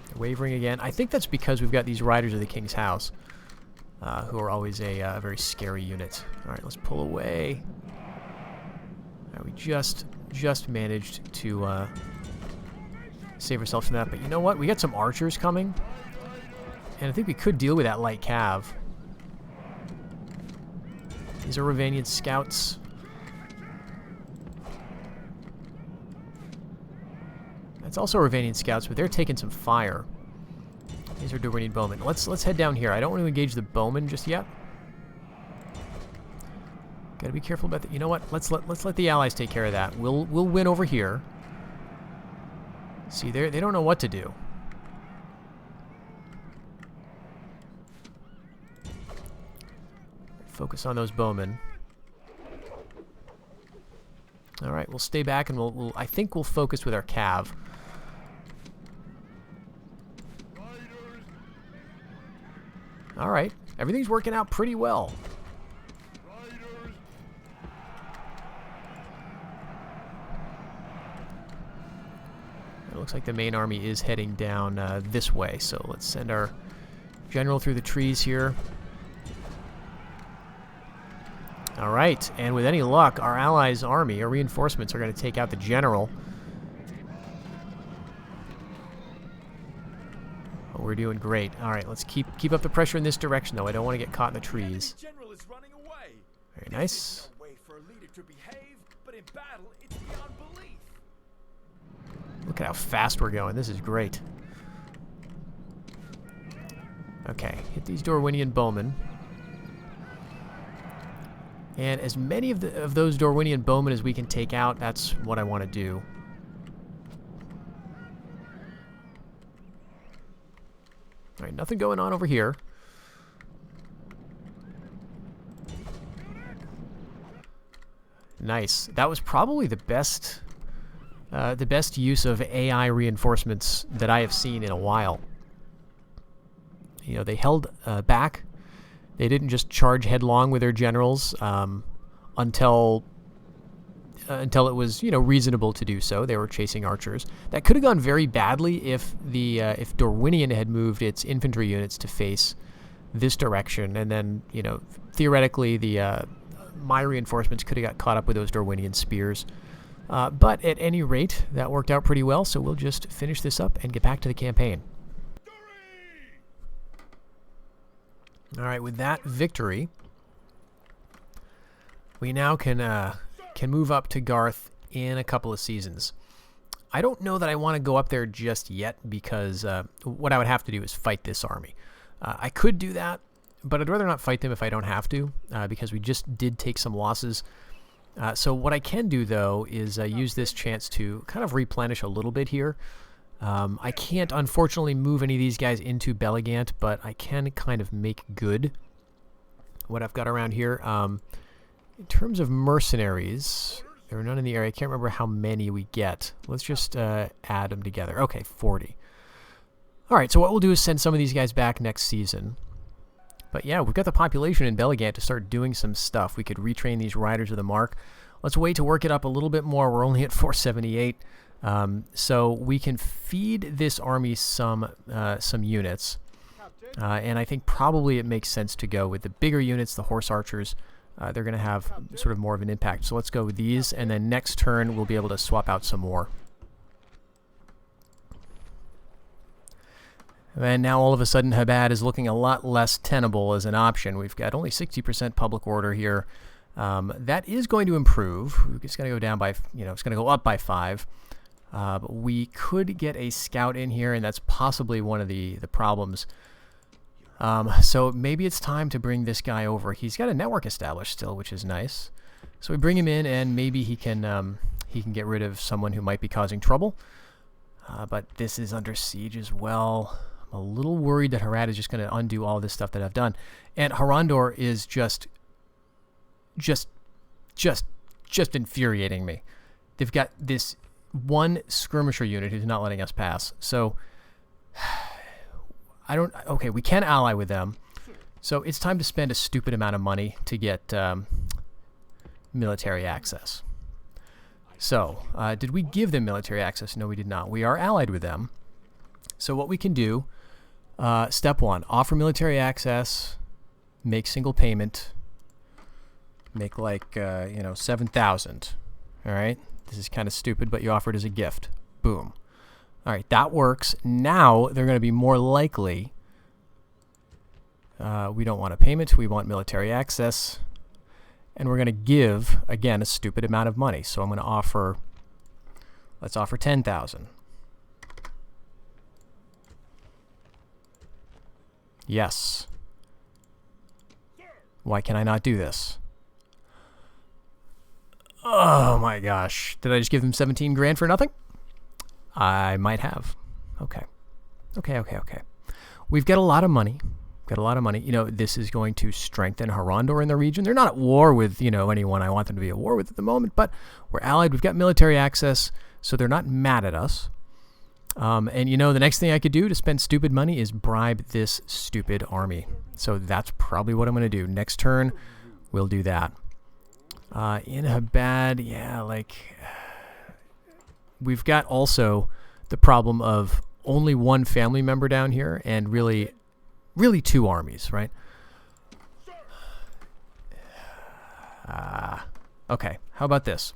They're wavering again. I think that's because we've got these Riders of the King's House, who are always a very scary unit. Alright, let's pull away. Alright, we just managed to save ourselves from that. But you know what? We got some archers coming. And I think we could deal with that light cav. These are Ravanian scouts. That's also Ravanian scouts, but they're taking some fire. These are Dorwinian bowmen. Let's head down here. I don't want to engage the bowmen just yet. Gotta be careful about that. You know what? Let's let the allies take care of that. We'll win over here. See, they don't know what to do. Focus on those bowmen. All right, we'll stay back and I think we'll focus with our cav. All right, everything's working out pretty well. It looks like the main army is heading down this way, so let's send our general through the trees here. All right, and with any luck, our allies' army, our reinforcements, are going to take out the general. Oh, we're doing great. All right, let's keep up the pressure in this direction, though. I don't want to get caught in the trees. Very nice. Look at how fast we're going. This is great. Okay, hit these Dorwinian bowmen. And as many of those Dorwinian bowmen as we can take out, that's what I want to do. Alright, nothing going on over here. Nice. That was probably the best the best use of AI reinforcements that I have seen in a while. You know, they held back. They didn't just charge headlong with their generals until it was, you know, reasonable to do so. They were chasing archers. That could have gone very badly if if Dorwinion had moved its infantry units to face this direction, and then, you know, theoretically my reinforcements could have got caught up with those Dorwinion spears. But at any rate, that worked out pretty well, so we'll just finish this up and get back to the campaign. All right, with that victory, we now can move up to Garth in a couple of seasons. I don't know that I want to go up there just yet, because what I would have to do is fight this army. I could do that, but I'd rather not fight them if I don't have to, because we just did take some losses. So what I can do, though, is use this chance to kind of replenish a little bit here. I can't, unfortunately, move any of these guys into Belligant, but I can kind of make good what I've got around here. In terms of mercenaries, there are none in the area. I can't remember how many we get. Let's just add them together. Okay, 40. All right, so what we'll do is send some of these guys back next season. But yeah, we've got the population in Belligant to start doing some stuff. We could retrain these Riders of the Mark. Let's wait to work it up a little bit more. We're only at 478. So we can feed this army some units. And I think probably it makes sense to go with the bigger units, the horse archers. They're going to have sort of more of an impact. So let's go with these, and then next turn we'll be able to swap out some more. And now all of a sudden Habad is looking a lot less tenable as an option. We've got only 60% public order here. That is going to improve. It's going to go down by, you know, it's going to go up by 5. But we could get a scout in here, and that's possibly one of the problems. So maybe it's time to bring this guy over. He's got a network established still, which is nice. So we bring him in, and maybe he can get rid of someone who might be causing trouble. But this is under siege as well. I'm a little worried that Harad is just going to undo all this stuff that I've done. And Harandor is just infuriating me. They've got this one skirmisher unit who's not letting us pass. So okay, we can ally with them. So it's time to spend a stupid amount of money to get military access. So did we give them military access? No, we did not. We are allied with them. So what we can do, step 1, offer military access, make single payment, make like, 7,000. All right. This is kind of stupid, but you offer it as a gift. Boom. All right, that works. Now they're going to be more likely. We don't want a payment. We want military access. And we're going to give, again, a stupid amount of money. So I'm going to offer, let's offer 10,000. Yes. Why can I not do this? Oh my gosh. Did I just give them 17 grand for nothing? I might have. Okay. We've got a lot of money. You know, this is going to strengthen Harandor in the region. They're not at war with, anyone I want them to be at war with at the moment, but we're allied. We've got military access, so they're not mad at us. And, the next thing I could do to spend stupid money is bribe this stupid army. So that's probably what I'm going to do. Next turn, we'll do that. In Habad, yeah, we've got also the problem of only one family member down here and really 2 armies, right? Okay, how about this?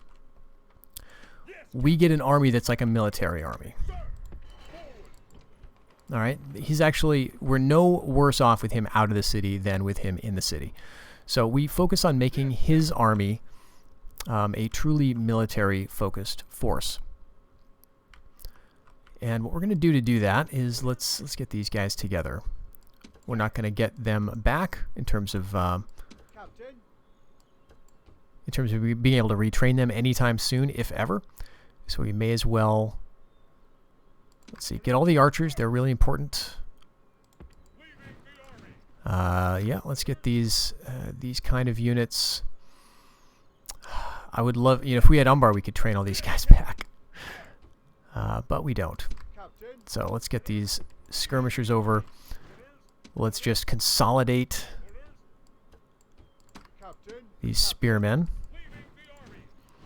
We get an army that's like a military army. All right, we're no worse off with him out of the city than with him in the city. So we focus on making his army a truly military-focused force. And what we're going to do that is let's get these guys together. We're not going to get them back in terms of being able to retrain them anytime soon, if ever. So we may as well, let's see, get all the archers. They're really important. Yeah, let's get these kind of units. I would love, if we had Umbar, we could train all these guys back. but we don't. So let's get these skirmishers over. Let's just consolidate these spearmen.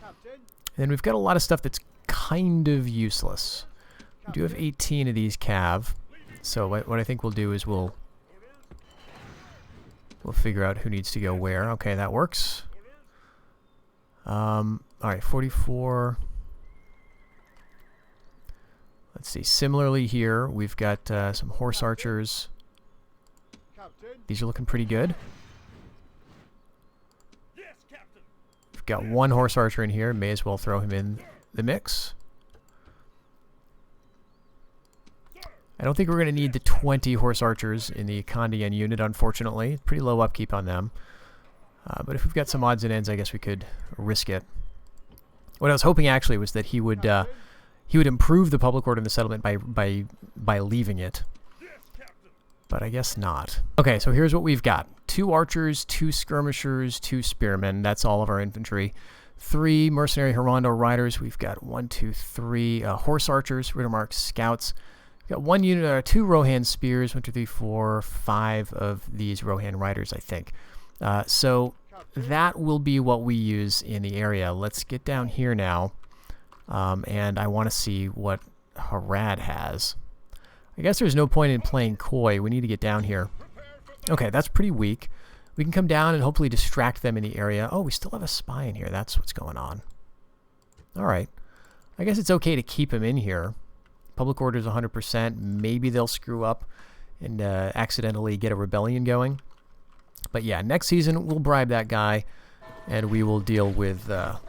And then we've got a lot of stuff that's kind of useless. We do have 18 of these cav. So what I think we'll do is we'll figure out who needs to go where. Okay, that works. All right, 44. Let's see. Similarly here, we've got some horse archers. These are looking pretty good. We've got one horse archer in here. May as well throw him in the mix. I don't think we're going to need the 20 horse archers in the Kandyan unit, unfortunately. Pretty low upkeep on them. But if we've got some odds and ends, I guess we could risk it. What I was hoping actually was that he would improve the public order in the settlement by leaving it. But I guess not. Okay, so here's what we've got. 2 archers, 2 skirmishers, 2 spearmen. That's all of our infantry. 3 mercenary Hirondo riders. We've got 1, 2, 3 horse archers, Rittermark scouts. We've got 1 unit, 2 Rohan spears, 1, 2, 3, 4, 5 of these Rohan riders, I think. So that will be what we use in the area. Let's get down here now. And I want to see what Harad has. I guess there's no point in playing coy. We need to get down here. Okay, that's pretty weak. We can come down and hopefully distract them in the area. Oh, we still have a spy in here. That's what's going on. All right. I guess it's okay to keep him in here. Public order is 100%. Maybe they'll screw up and accidentally get a rebellion going. But yeah, next season we'll bribe that guy, and we will deal with the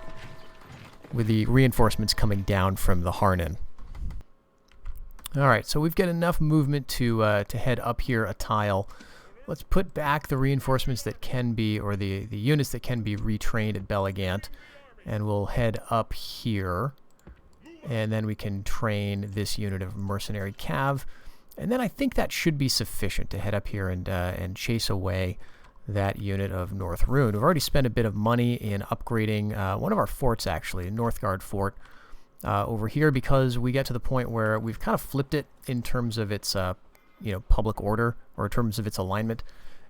reinforcements coming down from the Harnan. All right, so we've got enough movement to head up here a tile. Let's put back the reinforcements that can be, or the units that can be retrained at Belagant, and we'll head up here, and then we can train this unit of mercenary cav, and then I think that should be sufficient to head up here and chase away that unit of North Rune. We've already spent a bit of money in upgrading one of our forts, actually, the Northgard Fort, over here, because we get to the point where we've kind of flipped it in terms of its public order, or in terms of its alignment,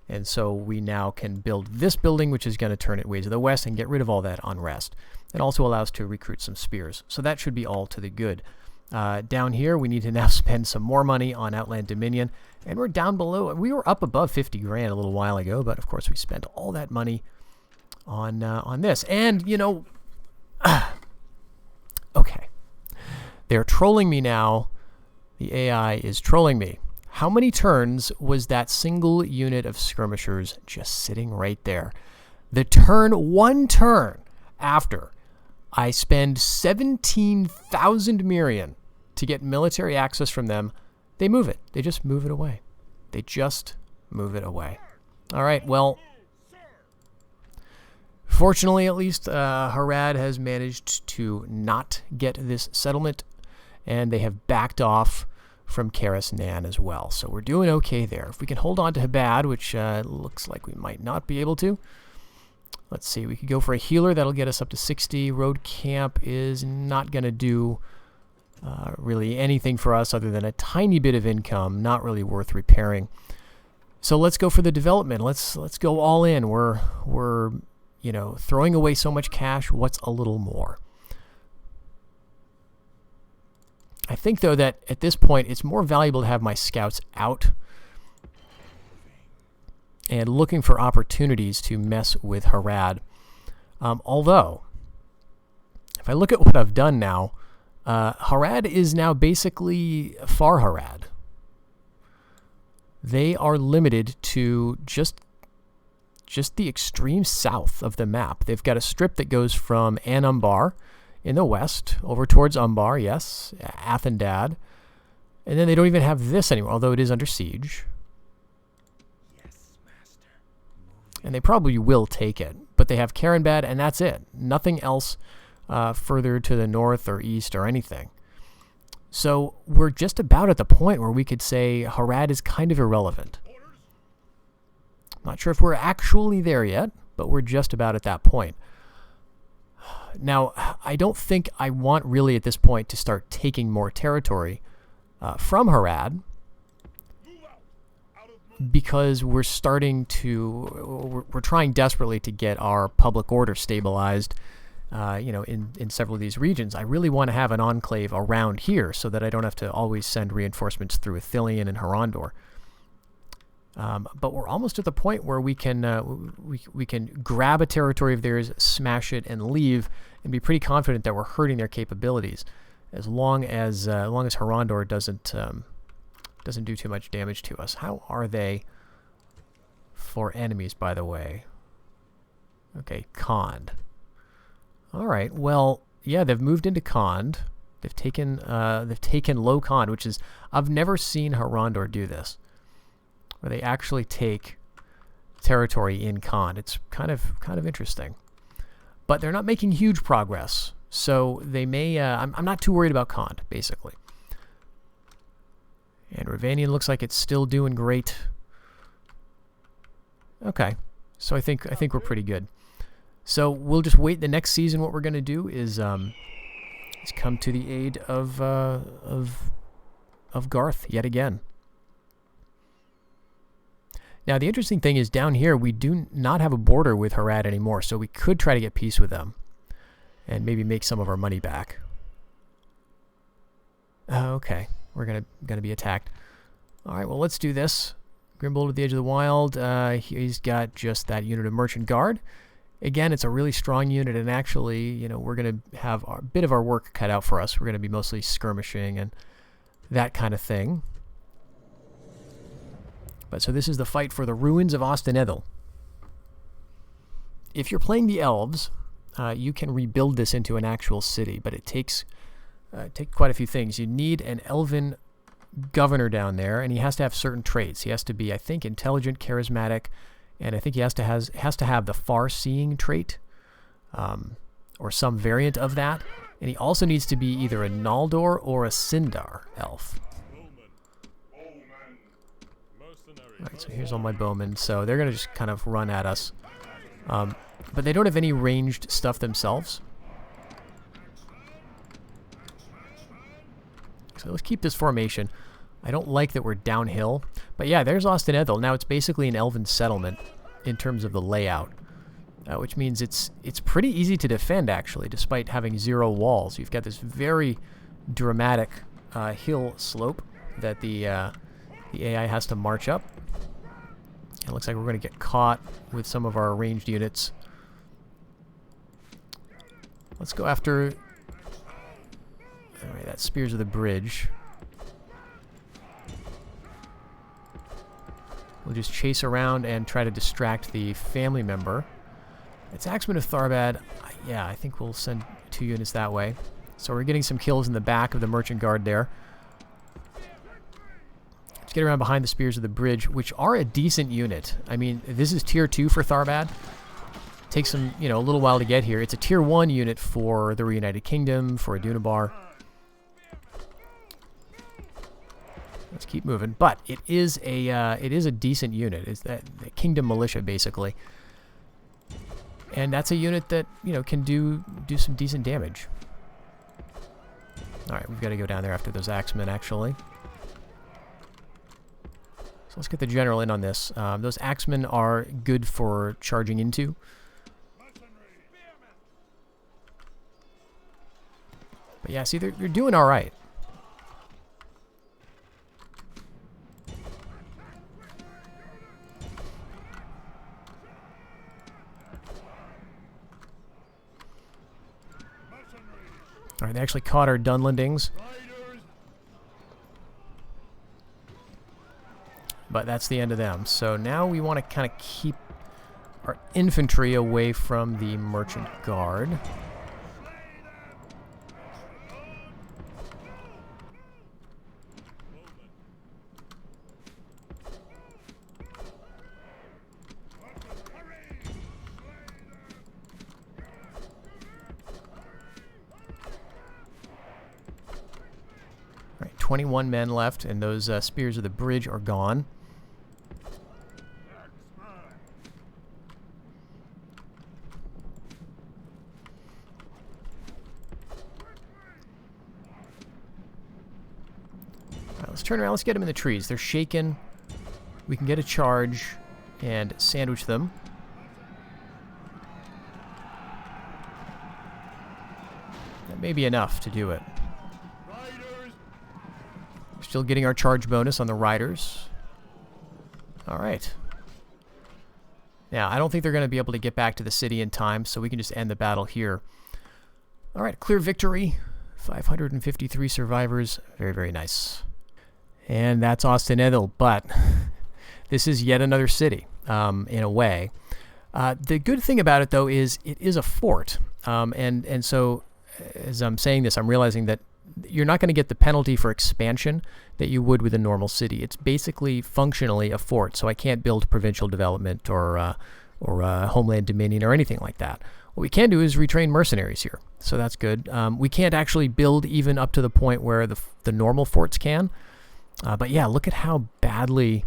and so we now can build this building, which is going to turn it ways of the west and get rid of all that unrest. It also allows to recruit some spears, so that should be all to the good. Down here, we need to now spend some more money on Outland Dominion, and we're down below. We were up above 50 grand a little while ago, but of course we spent all that money on this. And, you know, okay. They're trolling me now. The AI is trolling me. How many turns was that single unit of skirmishers just sitting right there? One turn after I spend 17,000 Mirian to get military access from them, they move it. They just move it away. They just move it away. All right, well, fortunately, at least, Harad has managed to not get this settlement, and they have backed off from Karis Nan as well. So we're doing okay there. If we can hold on to Habad, which looks like we might not be able to. Let's see, we could go for a healer. That'll get us up to 60. Road Camp is not going to do really anything for us other than a tiny bit of income, not really worth repairing. So let's go for the development. Let's go all in. We're throwing away so much cash. What's a little more? I think, though, that at this point it's more valuable to have my scouts out and looking for opportunities to mess with Harad. Although, if I look at what I've done now, Harad is now basically Far Harad. They are limited to just the extreme south of the map. They've got a strip that goes from Anumbar in the west over towards Umbar, yes, Athendad, and then they don't even have this anymore, although it is under siege. And they probably will take it. But they have Karenbad, and that's it. Nothing else further to the north or east or anything. So we're just about at the point where we could say Harad is kind of irrelevant. Not sure if we're actually there yet, but we're just about at that point. Now, I don't think I want really at this point to start taking more territory from Harad, because we're starting to, we're trying desperately to get our public order stabilized, in several of these regions. I really want to have an enclave around here so that I don't have to always send reinforcements through Ithilien and Harandor. But we're almost at the point where we can we can grab a territory of theirs, smash it, and leave, and be pretty confident that we're hurting their capabilities, as long as Harandor doesn't do too much damage to us. How are they for enemies, by the way? Okay, Khand. All right. Well, yeah, they've moved into Khand. They've taken Low Khand, which is, I've never seen Harandor do this, where they actually take territory in Khand. It's kind of interesting, but they're not making huge progress. So they may. I'm not too worried about Khand, basically. And Ravanian looks like it's still doing great. Okay, so I think we're pretty good. So we'll just wait. The next season, what we're going to do is come to the aid of Garth yet again. Now, the interesting thing is down here, we do not have a border with Harad anymore, so we could try to get peace with them and maybe make some of our money back. Okay, we're gonna be attacked. All right, well, let's do this. Grimbold at the edge of the wild. He's got just that unit of Merchant Guard. Again, it's a really strong unit, and actually, we're going to have a bit of our work cut out for us. We're going to be mostly skirmishing and that kind of thing. But so this is the fight for the ruins of Ostenethil. If you're playing the elves, you can rebuild this into an actual city, but it takes quite a few things. You need an elven governor down there, and he has to have certain traits. He has to be, I think, intelligent, charismatic, and I think he has to have the far-seeing trait, or some variant of that. And he also needs to be either a Naldor or a Sindar elf. Alright, so here's all my bowmen. So they're going to just kind of run at us. But they don't have any ranged stuff themselves. So let's keep this formation. I don't like that we're downhill. But yeah, there's Ostenethil. Now it's basically an elven settlement in terms of the layout. Which means it's pretty easy to defend, actually, despite having 0 walls. You've got this very dramatic hill slope that the AI has to march up. It looks like we're going to get caught with some of our ranged units. Let's go after... Alright, that's Spears of the Bridge. We'll just chase around and try to distract the family member. It's Axeman of Tharbad. Yeah, I think we'll send 2 units that way. So we're getting some kills in the back of the Merchant Guard there. Let's get around behind the Spears of the Bridge, which are a decent unit. I mean, this is tier 2 for Tharbad. Takes some, a little while to get here. It's a tier 1 unit for the Reunited Kingdom, for Adunabar. Let's keep moving, but it is a decent unit. It's the Kingdom Militia, basically, and that's a unit that can do some decent damage. All right, we've got to go down there after those axemen, actually. So let's get the general in on this. Those axemen are good for charging into. But yeah, see, they're doing all right. Alright, they actually caught our Dunlendings. But that's the end of them. So now we want to kind of keep our infantry away from the Merchant Guard. Right, 21 men left, and those Spears of the Bridge are gone. right, let's turn around. Let's get them in the trees. They're shaken. We can get a charge and sandwich them. That may be enough to do it. We're still getting our charge bonus on the riders. All right. Now, I don't think they're going to be able to get back to the city in time, so we can just end the battle here. All right, clear victory. 553 survivors. Very, very nice. And that's Austin Edel, but this is yet another city, in a way. The good thing about it, though, is it is a fort. And so, as I'm saying this, I'm realizing that you're not going to get the penalty for expansion that you would with a normal city. It's basically functionally a fort, so I can't build provincial development or homeland dominion or anything like that. What we can do is retrain mercenaries here, so that's good. We can't actually build even up to the point where the normal forts can. But yeah, look at how badly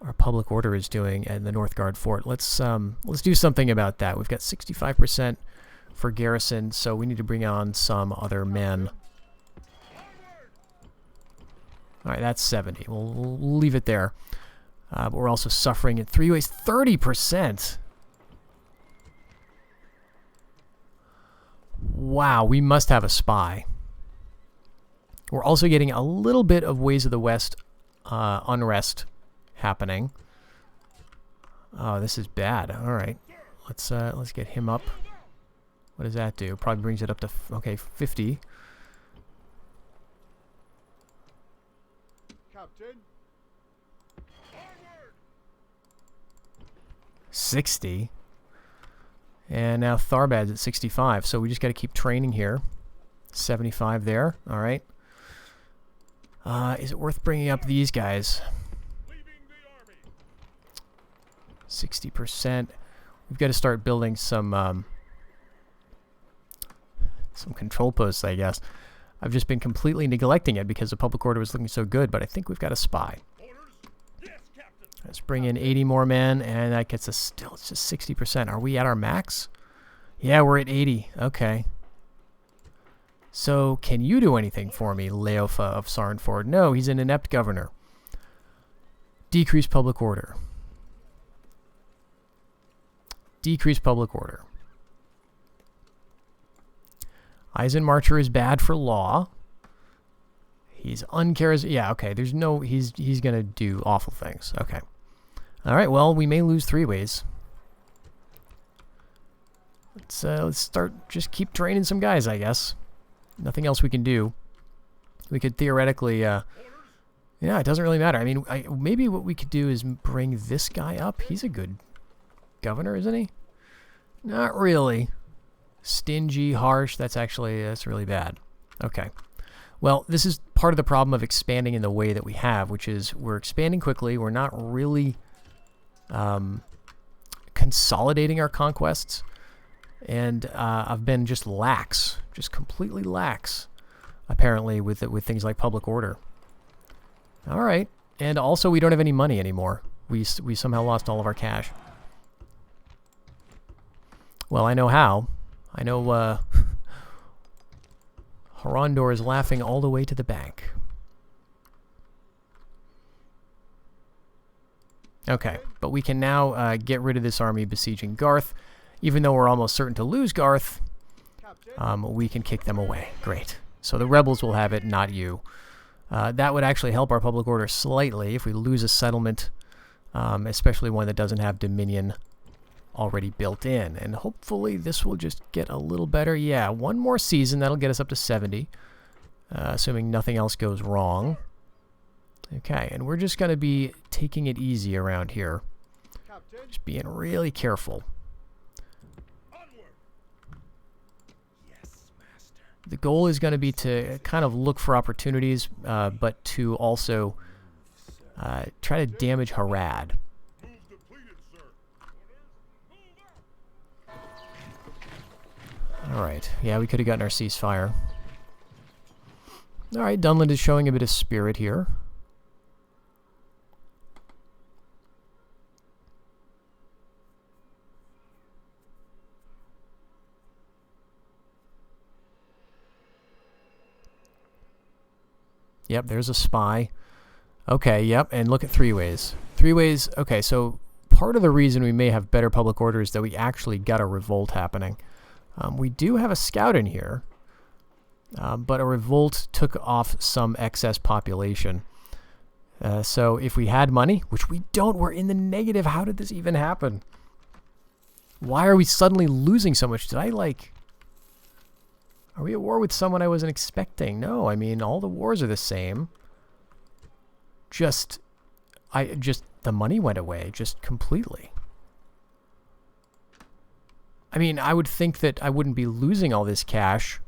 our public order is doing in the Northgard Fort. Let's do something about that. We've got 65% for garrison, so we need to bring on some other men. All right, that's 70. We'll leave it there. But we're also suffering in 3 ways. 30%. Wow, we must have a spy. We're also getting a little bit of Ways of the West unrest happening. Oh, this is bad. All right, let's get him up. What does that do? Probably brings it up to, okay, 50. Captain. 60. And now Tharbad's at 65, so we just got to keep training here. 75 there. All right. Is it worth bringing up these guys? 60%. We've got to start building some control posts, I guess. I've just been completely neglecting it because the public order was looking so good, but I think we've got a spy. Let's bring in 80 more men, and that gets us still, it's just 60%. Are we at our max? Yeah, we're at 80. Okay. So, can you do anything for me, Leofa of Sarnford? No, he's an inept governor. Decrease public order. Decrease public order. Eisenmarcher is bad for law. He's uncharismatic. Yeah, okay. There's no. He's gonna do awful things. Okay. All right. Well, we may lose 3 ways. Let's start. Just keep training some guys, I guess. Nothing else we can do. We could theoretically. Yeah, it doesn't really matter. I mean, maybe what we could do is bring this guy up. He's a good governor, isn't he? Not really. Stingy, harsh. That's really bad. Okay. Well, this is part of the problem of expanding in the way that we have, which is we're expanding quickly. We're not really consolidating our conquests. And I've been just lax, just completely lax, apparently, with things like public order. All right. And also, we don't have any money anymore. We somehow lost all of our cash. Well, I know how. I know Horondor is laughing all the way to the bank. Okay, but we can now get rid of this army besieging Garth. Even though we're almost certain to lose Garth, we can kick them away. Great. So the rebels will have it, not you. That would actually help our public order slightly if we lose a settlement, especially one that doesn't have Dominion already built in. And hopefully this will just get a little better. Yeah, 1 more season. That'll get us up to 70, assuming nothing else goes wrong. Okay, and we're just going to be taking it easy around here. Just being really careful. The goal is going to be to kind of look for opportunities, but to also try to damage Harad. Alright, yeah, we could have gotten our ceasefire. Alright, Dunland is showing a bit of spirit here. Yep, there's a spy. Okay, yep, and look at three ways. Three ways, okay, so part of the reason we may have better public order is that we actually got a revolt happening. We do have a scout in here, but a revolt took off some excess population. So if we had money, which we don't, we're in the negative. How did this even happen? Why are we suddenly losing so much? Are we at war with someone I wasn't expecting? No, I mean, all the wars are the same. Just the money went away, just completely. I mean, I would think that I wouldn't be losing all this cash.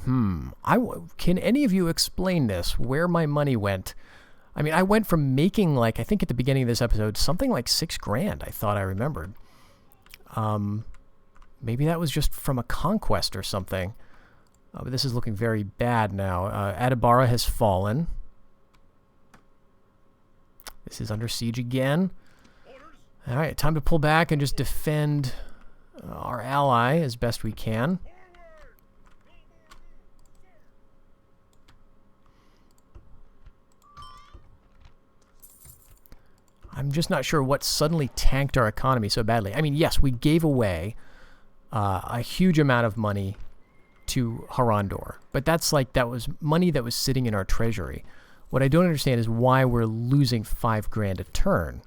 Can any of you explain this? Where my money went? I mean, I went from making, like, I think at the beginning of this episode, something like $6,000, I thought I remembered. Maybe that was just from a conquest or something. But this is looking very bad now. Adibara has fallen. This is under siege again. All right, time to pull back and just defend our ally as best we can. I'm just not sure what suddenly tanked our economy so badly. I mean, yes, we gave away a huge amount of money to Harandor, but that was money that was sitting in our treasury. What I don't understand is why we're losing $5,000 a turn.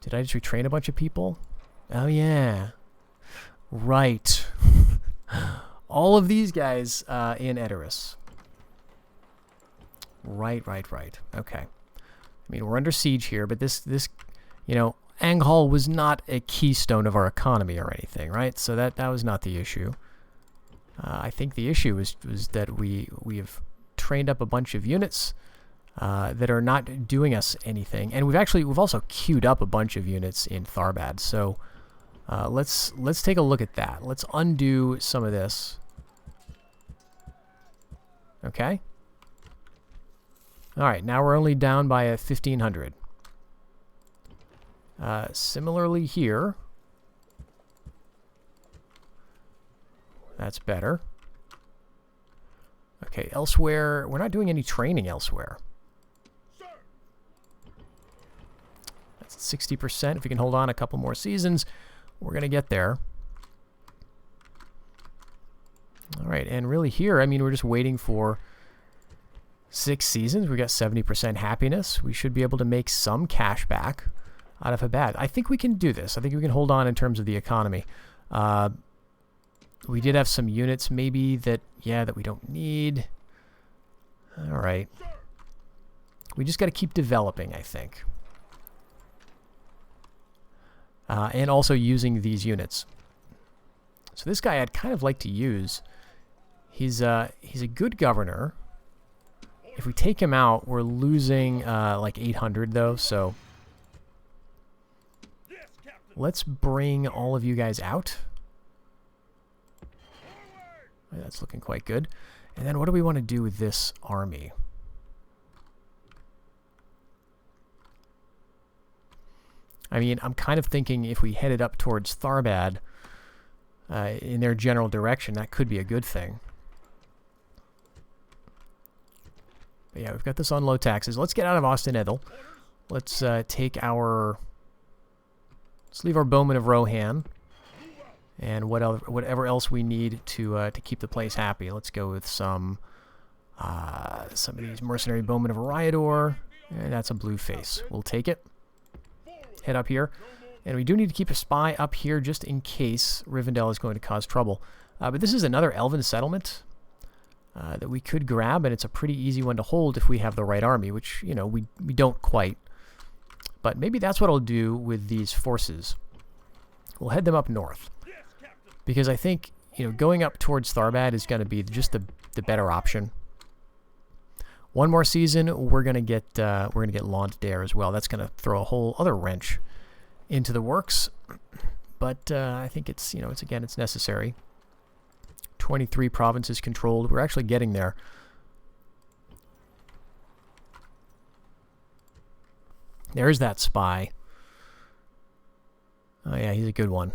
Did I just retrain a bunch of people? Oh yeah, right. All of these guys in Edoras. Right. Okay. I mean, we're under siege here, but this, you know, Anghal was not a keystone of our economy or anything, right? So that was not the issue. I think the issue was that we have trained up a bunch of units that are not doing us anything, and we've also queued up a bunch of units in Tharbad. So let's take a look at that. Let's undo some of this. Okay. All right, now we're only down by 1,500. Similarly here. That's better. Okay, elsewhere, we're not doing any training elsewhere. That's 60%. If we can hold on a couple more seasons, we're going to get there. All right, and really here, I mean, we're just waiting for 6 seasons. We got 70% happiness. We should be able to make some cash back out of Habad. I think we can do this. I think we can hold on in terms of the economy. We did have some units maybe that we don't need. All right. We just got to keep developing, I think. And also using these units. So this guy I'd kind of like to use. He's a good governor. If we take him out, we're losing like 800 though, so let's bring all of you guys out. That's looking quite good. And then what do we want to do with this army? I mean, I'm kind of thinking if we headed up towards Tharbad in their general direction, that could be a good thing. But yeah, we've got this on low taxes. Let's get out of Austin Ethel. Let's take our... Let's leave our Bowman of Rohan. And whatever else we need to keep the place happy. Let's go with some of these mercenary Bowmen of Ariador. And that's a blue face. We'll take it. Head up here. And we do need to keep a spy up here just in case Rivendell is going to cause trouble. But this is another elven settlement that we could grab, and it's a pretty easy one to hold if we have the right army, which, you know, we don't quite. But maybe that's what I'll do with these forces. We'll head them up north. Because I think, you know, going up towards Tharbad is going to be just the better option. One more season, we're gonna get Launde Dare as well. That's gonna throw a whole other wrench into the works. But I think it's necessary. 23 provinces controlled. We're actually getting there. There's that spy. Oh yeah, he's a good one.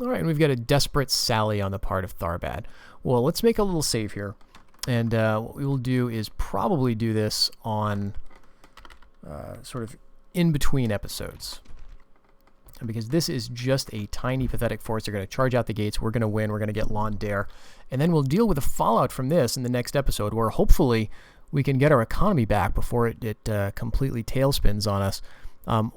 All right, and we've got a desperate sally on the part of Tharbad. Well, let's make a little save here. And what we will do is probably do this on sort of in between episodes. And because this is just a tiny, pathetic force, they're going to charge out the gates. We're going to win. We're going to get Lon Dare. And then we'll deal with the fallout from this in the next episode, where hopefully we can get our economy back before it completely tailspins on us.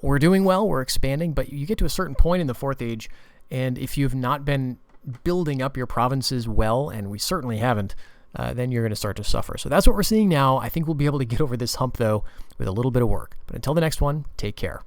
We're doing well. We're expanding. But you get to a certain point in the Fourth Age, and if you've not been building up your provinces well, and we certainly haven't, then you're going to start to suffer. So that's what we're seeing now. I think we'll be able to get over this hump, though, with a little bit of work. But until the next one, take care.